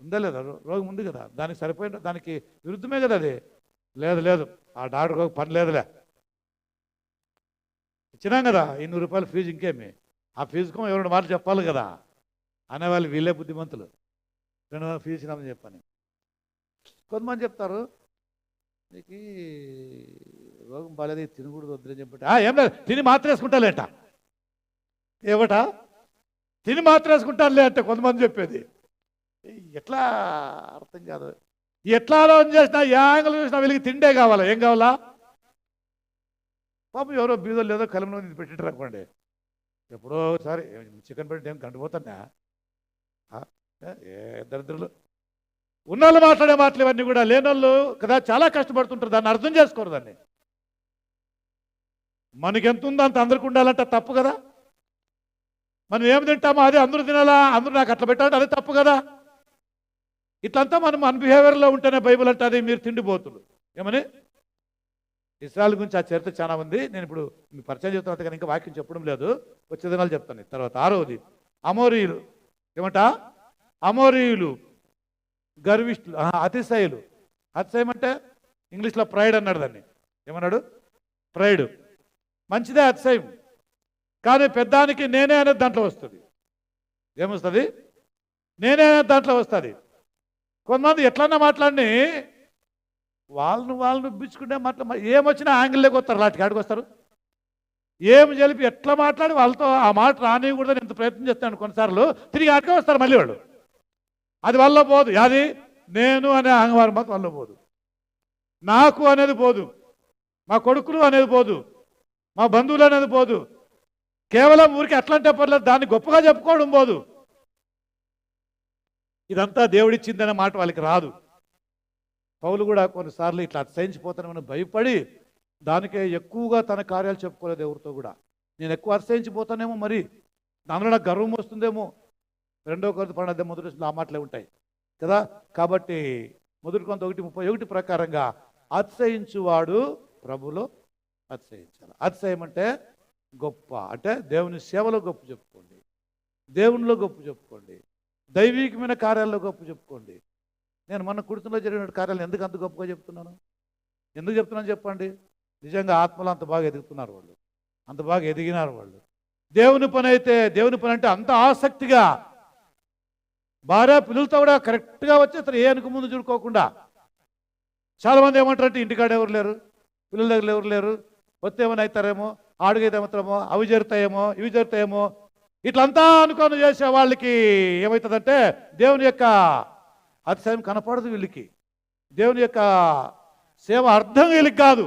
ఉందా లేదా? రోగం ఉంది కదా, దానికి సరిపోయిన, దానికి విరుద్ధమే కదా అది. లేదు లేదు, ఆ డాక్టర్కి ఒక పని లేదులే, ఇచ్చినాం కదా 200 రూపాయలు ఫీజు, ఇంకేమి ఆ ఫీజుకో ఎవరైనా మాట చెప్పాలి కదా అనేవాళ్ళు వీళ్ళే బుద్ధిమంతులు. 200 ఫీజు ఇచ్చినామని చెప్పని. కొంతమంది చెప్తారు, నీకు రోగం బాగాలేదు, తినకూడదు వద్దని చెప్పంటే ఏం లేదు, తిని మాత్రం వేసుకుంటాలేట. ఏమట? తిని మాత్రం వేసుకుంటానులే అంటే కొంతమంది చెప్పేది. ఎట్లా అర్థం కాదు. ఎట్లా ఆలోచన చేసినా, ఏ యాంగిల్ చూసినా వీళ్ళకి తిండే కావాలా? ఏం కావాలా? పాపం ఎవరో బీదోళ్ళు లేదో కలిమిలో పెట్టింటారు అనుకోండి, ఎప్పుడో ఒకసారి చికెన్ పెట్టి ఏం కంటిపోతానా? ఏ దరిద్రులు ఉన్నోళ్ళు మాట్లాడే మాటలు ఇవన్నీ కూడా. లేనోళ్ళు కదా చాలా కష్టపడుతుంటారు, దాన్ని అర్థం చేసుకోరు. దాన్ని మనకి ఎంత ఉందో అంత అందరికి ఉండాలంటే తప్పు కదా. మనం ఏమి తింటామో అదే అందరూ తినాలా, అందరూ నాకు అట్లా పెట్టాలంటే అదే తప్పు కదా. ఇట్లంతా మనం మన బిహేవియర్లో ఉంటేనే బైబిల్ అంటే అది మీరు తిండిపోతులు. ఏమని? ఇస్రాయల్ గురించి ఆ చరిత్ర చాలా ఉంది, నేను ఇప్పుడు మీ పరిచయం చెప్తున్నా కానీ ఇంకా వాక్యం చెప్పడం లేదు, వచ్చే దినాలు చెప్తాను. తర్వాత ఆరవది అమోరీయులు. ఏమంట? అమోరీయులు గర్విష్ఠులు, అతిశయులు. అతిశయం అంటే ఇంగ్లీష్లో ప్రైడ్ అన్నాడు దాన్ని. ఏమన్నాడు? ప్రైడ్. మంచిదే అతిశయం, కానీ పెద్దానికి నేనే అనేది దాంట్లో వస్తుంది. ఏమొస్తుంది? నేనే అనేది దాంట్లో వస్తుంది. కొంతమంది ఎట్లన్నా మాట్లాడి వాళ్ళను ఇప్పించుకుంటే ఏమొచ్చినా యాంగిల్లోకి వస్తారు, లాంటి కాడికి వస్తారు. ఏమి జరిపి ఎట్లా మాట్లాడి వాళ్ళతో ఆ మాట రానియకూడదని ఎంత ప్రయత్నం చేస్తాను కొన్నిసార్లు, తిరిగి ఆడికే వస్తారు మళ్ళీ వాళ్ళు. అది వల్ల పోదు. అది నేను అనే అహంకారం మాత్రం వల్ల పోదు. నాకు అనేది పోదు, మా కొడుకులు అనేది పోదు, మా బంధువులు అనేది పోదు. కేవలం ఊరికి అట్లాంటి పర్లేదు, దాన్ని గొప్పగా చెప్పుకోవడం పోదు. ఇదంతా దేవుడిచ్చిందనే మాట వాళ్ళకి రాదు. పౌలు కూడా కొన్నిసార్లు ఇట్లా అతిశయించిపోతానని భయపడి దానికే ఎక్కువగా తన కార్యాలు చెప్పుకోలేదు ఎవరితో కూడా. నేను ఎక్కువ అతిశయించిపోతానేమో, మరి దానిలో నాకు గర్వం వస్తుందేమో. 2 కొరింథీ 12 మొదటి ఆ మాటలే ఉంటాయి కదా. కాబట్టి 1 కొరింథీ 1:31 ప్రకారంగా అతిశయించువాడు ప్రభులో అతిశయించాలి. అతిశయం అంటే గొప్ప, అంటే దేవుని సేవలో గొప్ప చెప్పుకోండి, దేవునిలో గొప్ప చెప్పుకోండి, దైవికమైన కార్యాల్లో గొప్ప చెప్పుకోండి. నేను మన కుటుంబంలో జరిగిన కార్యాలను ఎందుకు అంత గొప్పగా చెప్తున్నాను? ఎందుకు చెప్తున్నాను చెప్పండి? నిజంగా ఆత్మలో అంత బాగా ఎదుగుతున్నారు వాళ్ళు, అంత బాగా ఎదిగినారు వాళ్ళు. దేవుని పని అయితే, దేవుని పని అంటే అంత ఆసక్తిగా భార్య పిల్లలతో కూడా కరెక్ట్గా వచ్చేస్తారు, ఏ అనుకు ముందు చూడుకోకుండా. చాలామంది ఏమంటారంటే ఇంటికాడ ఎవరు లేరు, పిల్లల దగ్గర ఎవరు లేరు, వస్తే ఏమైనా అవుతారేమో, ఆడుగైతే ఏమవుతారేమో, అవి జరుగుతాయేమో, ఇవి జరుగుతాయేమో, ఇట్లంతా అనుకొని చేసే వాళ్ళకి ఏమవుతుందంటే దేవుని యొక్క అతిశయం కనపడదు వీళ్ళకి. దేవుని యొక్క సేవ అర్థం వీళ్ళకి కాదు.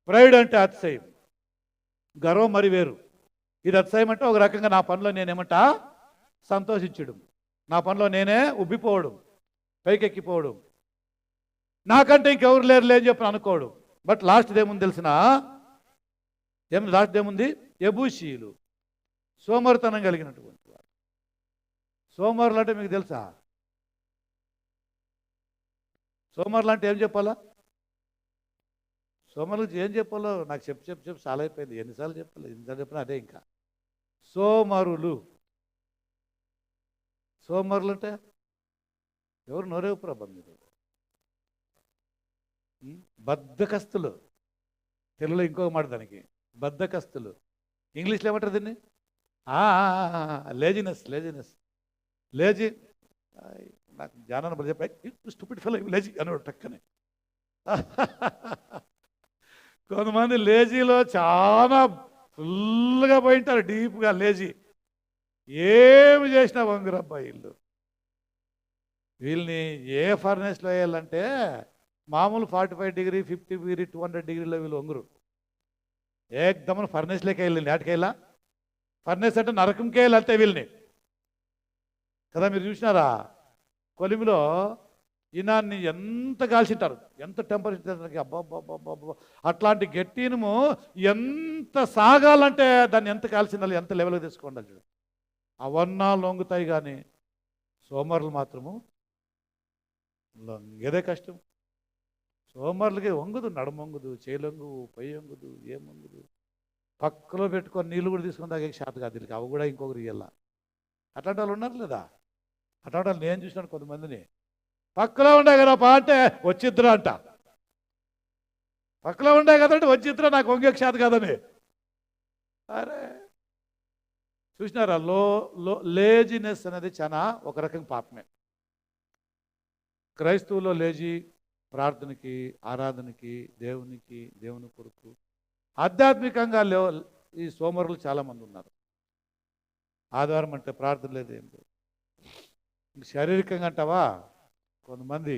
ప్రైడ్ అంటే అతిశయం, గర్వం మరి వేరు. ఇది అతిశయం అంటే ఒక రకంగా నా పనిలో నేనేమంటా సంతోషించడం, నా పనిలో నేనే ఉబ్బిపోవడం, పైకెక్కిపోవడం, నాకంటే ఇంకెవరు లేరులే అని చెప్పి అనుకోవడం. బట్ లాస్ట్ ఏముంది తెలిసిన, లాస్ట్ ఏముంది? యెబూసీయులు, సోమరితనం కలిగినటువంటి వారు. సోమరులు అంటే మీకు తెలుసా? సోమరులు అంటే ఏం చెప్పాలా? సోమరులకు ఏం చెప్పాలో నాకు చెప్పి చాలా అయిపోయింది. ఎన్నిసార్లు చెప్పాలి, ఎన్నిసార్లు చెప్పినా అదే. ఇంకా సోమరులు, సోమరులు అంటే ఎవరు? నోరేవు ప్రభ మీరు. బద్ధకస్తులు, తెలుగులో ఇంకొక మాట దానికి, బద్ధకస్తులు. ఇంగ్లీష్లో ఏమంటారు దీన్ని? Laziness, lazy. నాకు జ్ఞానాన్ని బట్టి చెప్పి స్టూపిడ్ ఫెలో లేజీ అనేవాడు టక్కనే. కొంతమంది లేజీలో చాలా ఫుల్గా పోయింటారు, డీప్గా లేజీ. ఏమి చేసినా వంగురబ్బా వీళ్ళు. వీళ్ళని ఏ ఫర్నెస్లో వేయాలంటే మామూలు 45 డిగ్రీ, 50 డిగ్రీ, 200 డిగ్రీలో వీళ్ళు వంగురు. ఏకదమ్మన ఫర్నెస్లోకి వెళ్ళింది. ఆటికెళ్ళా ఫర్నెస్ అంటే నరకంకే వెళ్ళి వీళ్ళని కదా. మీరు చూసినారా కొలిమిలో ఇనాన్ని ఎంత కాల్చింటారు, ఎంత టెంపరేచర్, అబ్బాబ్బాబ్బాబ్బా. అట్లాంటి గట్టినము ఎంత సాగాలంటే దాన్ని ఎంత కాల్చిండాలి, ఎంత లెవెల్కి తీసుకోండి చూడు. అవన్నా లొంగుతాయి, కానీ సోమరులు మాత్రము లొంగేదే కష్టం. సోమరులకి వంగుదు, నడమొంగుదు, చేలొంగు, పై వంగుదు, ఏం వంగుదు. పక్కలో పెట్టుకొని నీళ్ళు కూడా తీసుకుని తాగే శాత కాదు వీళ్ళకి, అవి కూడా ఇంకొకరు ఇయ్యాల. అట్లాంటి వాళ్ళు ఉన్నారు లేదా? అట్లాంటి వాళ్ళు నేను చూసినాను కొంతమందిని. పక్కలో ఉండే కదపా అంటే వచ్చిద్దురా అంట, పక్కలో ఉండే కదంటే వచ్చిద్దురా, నాకు వంగే శాత కాదని. అరే చూసినారా, లేజినెస్ అనేది చాలా ఒక రకం పాపమే. క్రైస్తవులో లేజీ ప్రార్థనకి, ఆరాధనకి, దేవుని కొరకు ఆధ్యాత్మికంగా ఈ సోమరులు చాలామంది ఉన్నారు. ఆదివారం అంటే ప్రార్థన లేదు, ఏం లేదు. శారీరకంగా అంటావా, కొంతమంది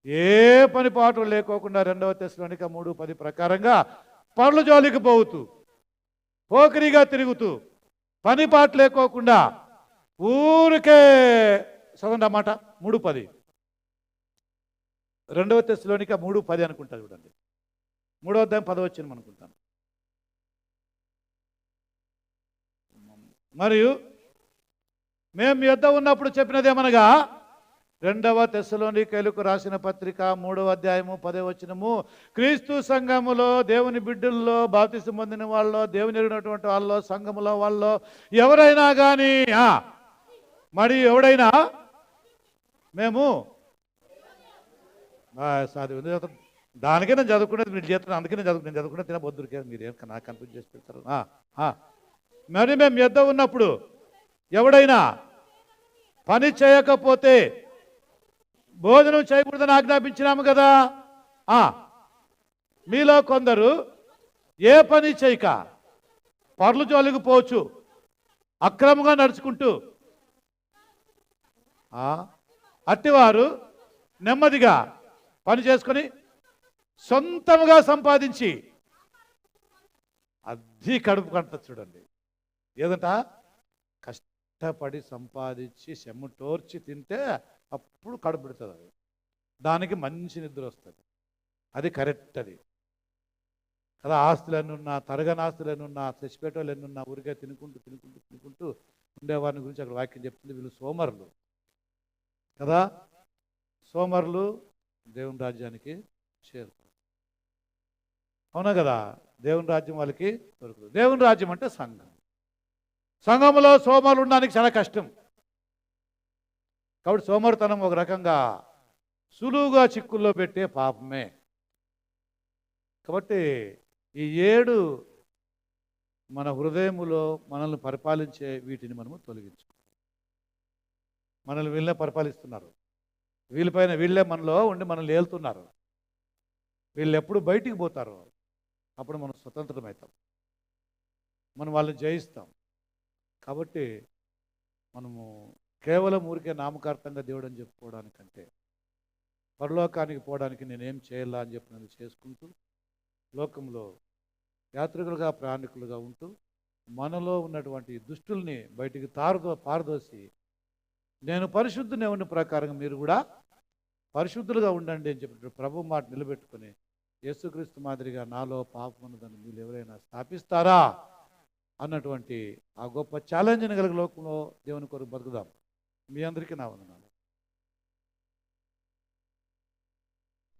ఏ పని పాటు లేకోకుండా 2 తెస్సలోనిక 3:10 ప్రకారంగా పనుల జోలికి పోతూ, పోకిరిగా తిరుగుతూ, పని పాటు లేకోకుండా ఊరికే చదవండి అన్నమాట. 3:10, 2 తెస్సలోనిక 3:10 అనుకుంటా చూడండి. 3వ అధ్యాయం 10వ వచనం అనుకుంటాను. మరియు మేము మీ యొద్ద ఉన్నప్పుడు చెప్పినదేమనగా, 2 తెస్సలోనికైలకు రాసిన పత్రిక 3వ అధ్యాయము 10వ వచనము, క్రీస్తు సంఘములో దేవుని బిడ్డల్లో బాప్తిసం పొందిన వాళ్ళలో, దేవుని ఎరిగినటువంటి వాళ్ళలో, సంఘములో వాళ్ళలో ఎవరైనా కానీ మరి ఎవడైనా మేము దానికే నేను చదువుకునేది, మీరు చేస్తున్నాను, అందుకే నేను చదువుకునే తినబొద్దురికే మీరు నాకు కన్ఫ్యూజ్ చేసి పెడతారు. మరి మేము యొద్ద ఉన్నప్పుడు ఎవడైనా పని చేయకపోతే భోజనం చేయకూడదని ఆజ్ఞాపించినాము కదా. మీలో కొందరు ఏ పని చేయక పర్లు జోలికి పోవచ్చు, అక్రమంగా నడుచుకుంటూ, అట్టివారు నెమ్మదిగా పని చేసుకొని సొంతముగా సంపాదించి అది కడుపు కంట. చూడండి, ఏదంట కష్టపడి సంపాదించి చెమటోర్చి తింటే అప్పుడు కడుపు పెడుతుంది. అది దానికి మంచి నిద్ర వస్తుంది, అది కరెక్ట్. అది కదా. ఆస్తులు ఎన్నున్నా, తరగని ఆస్తులు ఎన్నున్నా, తెచ్చిపెట్టేవాళ్ళు ఎన్నున్నా, ఊరికే తినుకుంటూ ఉండేవారిని గురించి అక్కడ వాక్యం చెప్తుంది. వీళ్ళు సోమరులు కదా. సోమరులు దేవుని రాజ్యానికి చేరుతారు, అవునా కదా. దేవుని రాజ్యం వాళ్ళకి దొరుకుతుంది. దేవుని రాజ్యం అంటే సంఘం. సంఘంలో సోమరులు ఉండడానికి చాలా కష్టం. కాబట్టి సోమరితనం ఒక రకంగా సులువుగా చిక్కుల్లో పెట్టే పాపమే. కాబట్టి ఈ 7 మన హృదయములో మనల్ని పరిపాలించే వీటిని మనము తొలగించుకోవాలి. మనల్ని వీళ్ళే పరిపాలిస్తున్నారు. వీళ్ళపైన వీళ్ళే మనలో ఉండి మనల్ని ఏలుతున్నారు. వీళ్ళు ఎప్పుడు బయటికి పోతారో అప్పుడు మనం స్వతంత్రమవుతాం, మనం వాళ్ళని జయిస్తాం. కాబట్టి మనము కేవలం ఊరికే నామకార్థంగా దేవుడు అని చెప్పుకోవడానికంటే పరలోకానికి పోవడానికి నేనేం చేయాలా అని చెప్పి నన్ను చేసుకుంటూ లోకంలో యాత్రికులుగా ప్రయాణికులుగా ఉంటూ మనలో ఉన్నటువంటి దుష్టుల్ని బయటికి పారదోసి నేను పరిశుద్ధుని ఉన్న ప్రకారంగా మీరు కూడా పరిశుద్ధులుగా ఉండండి అని చెప్పి ప్రభు మాట నిలబెట్టుకొని యేసుక్రీస్తు మాదిరిగా నాలో పాపం ఉన్నదని మీరు ఎవరైనా స్థాపిస్తారా అన్నటువంటి ఆ గొప్ప ఛాలెంజ్ని కలిగిన లోకంలో దేవుని కొరకు బతుకుదాం. మీ అందరికీ నా వందనాలు.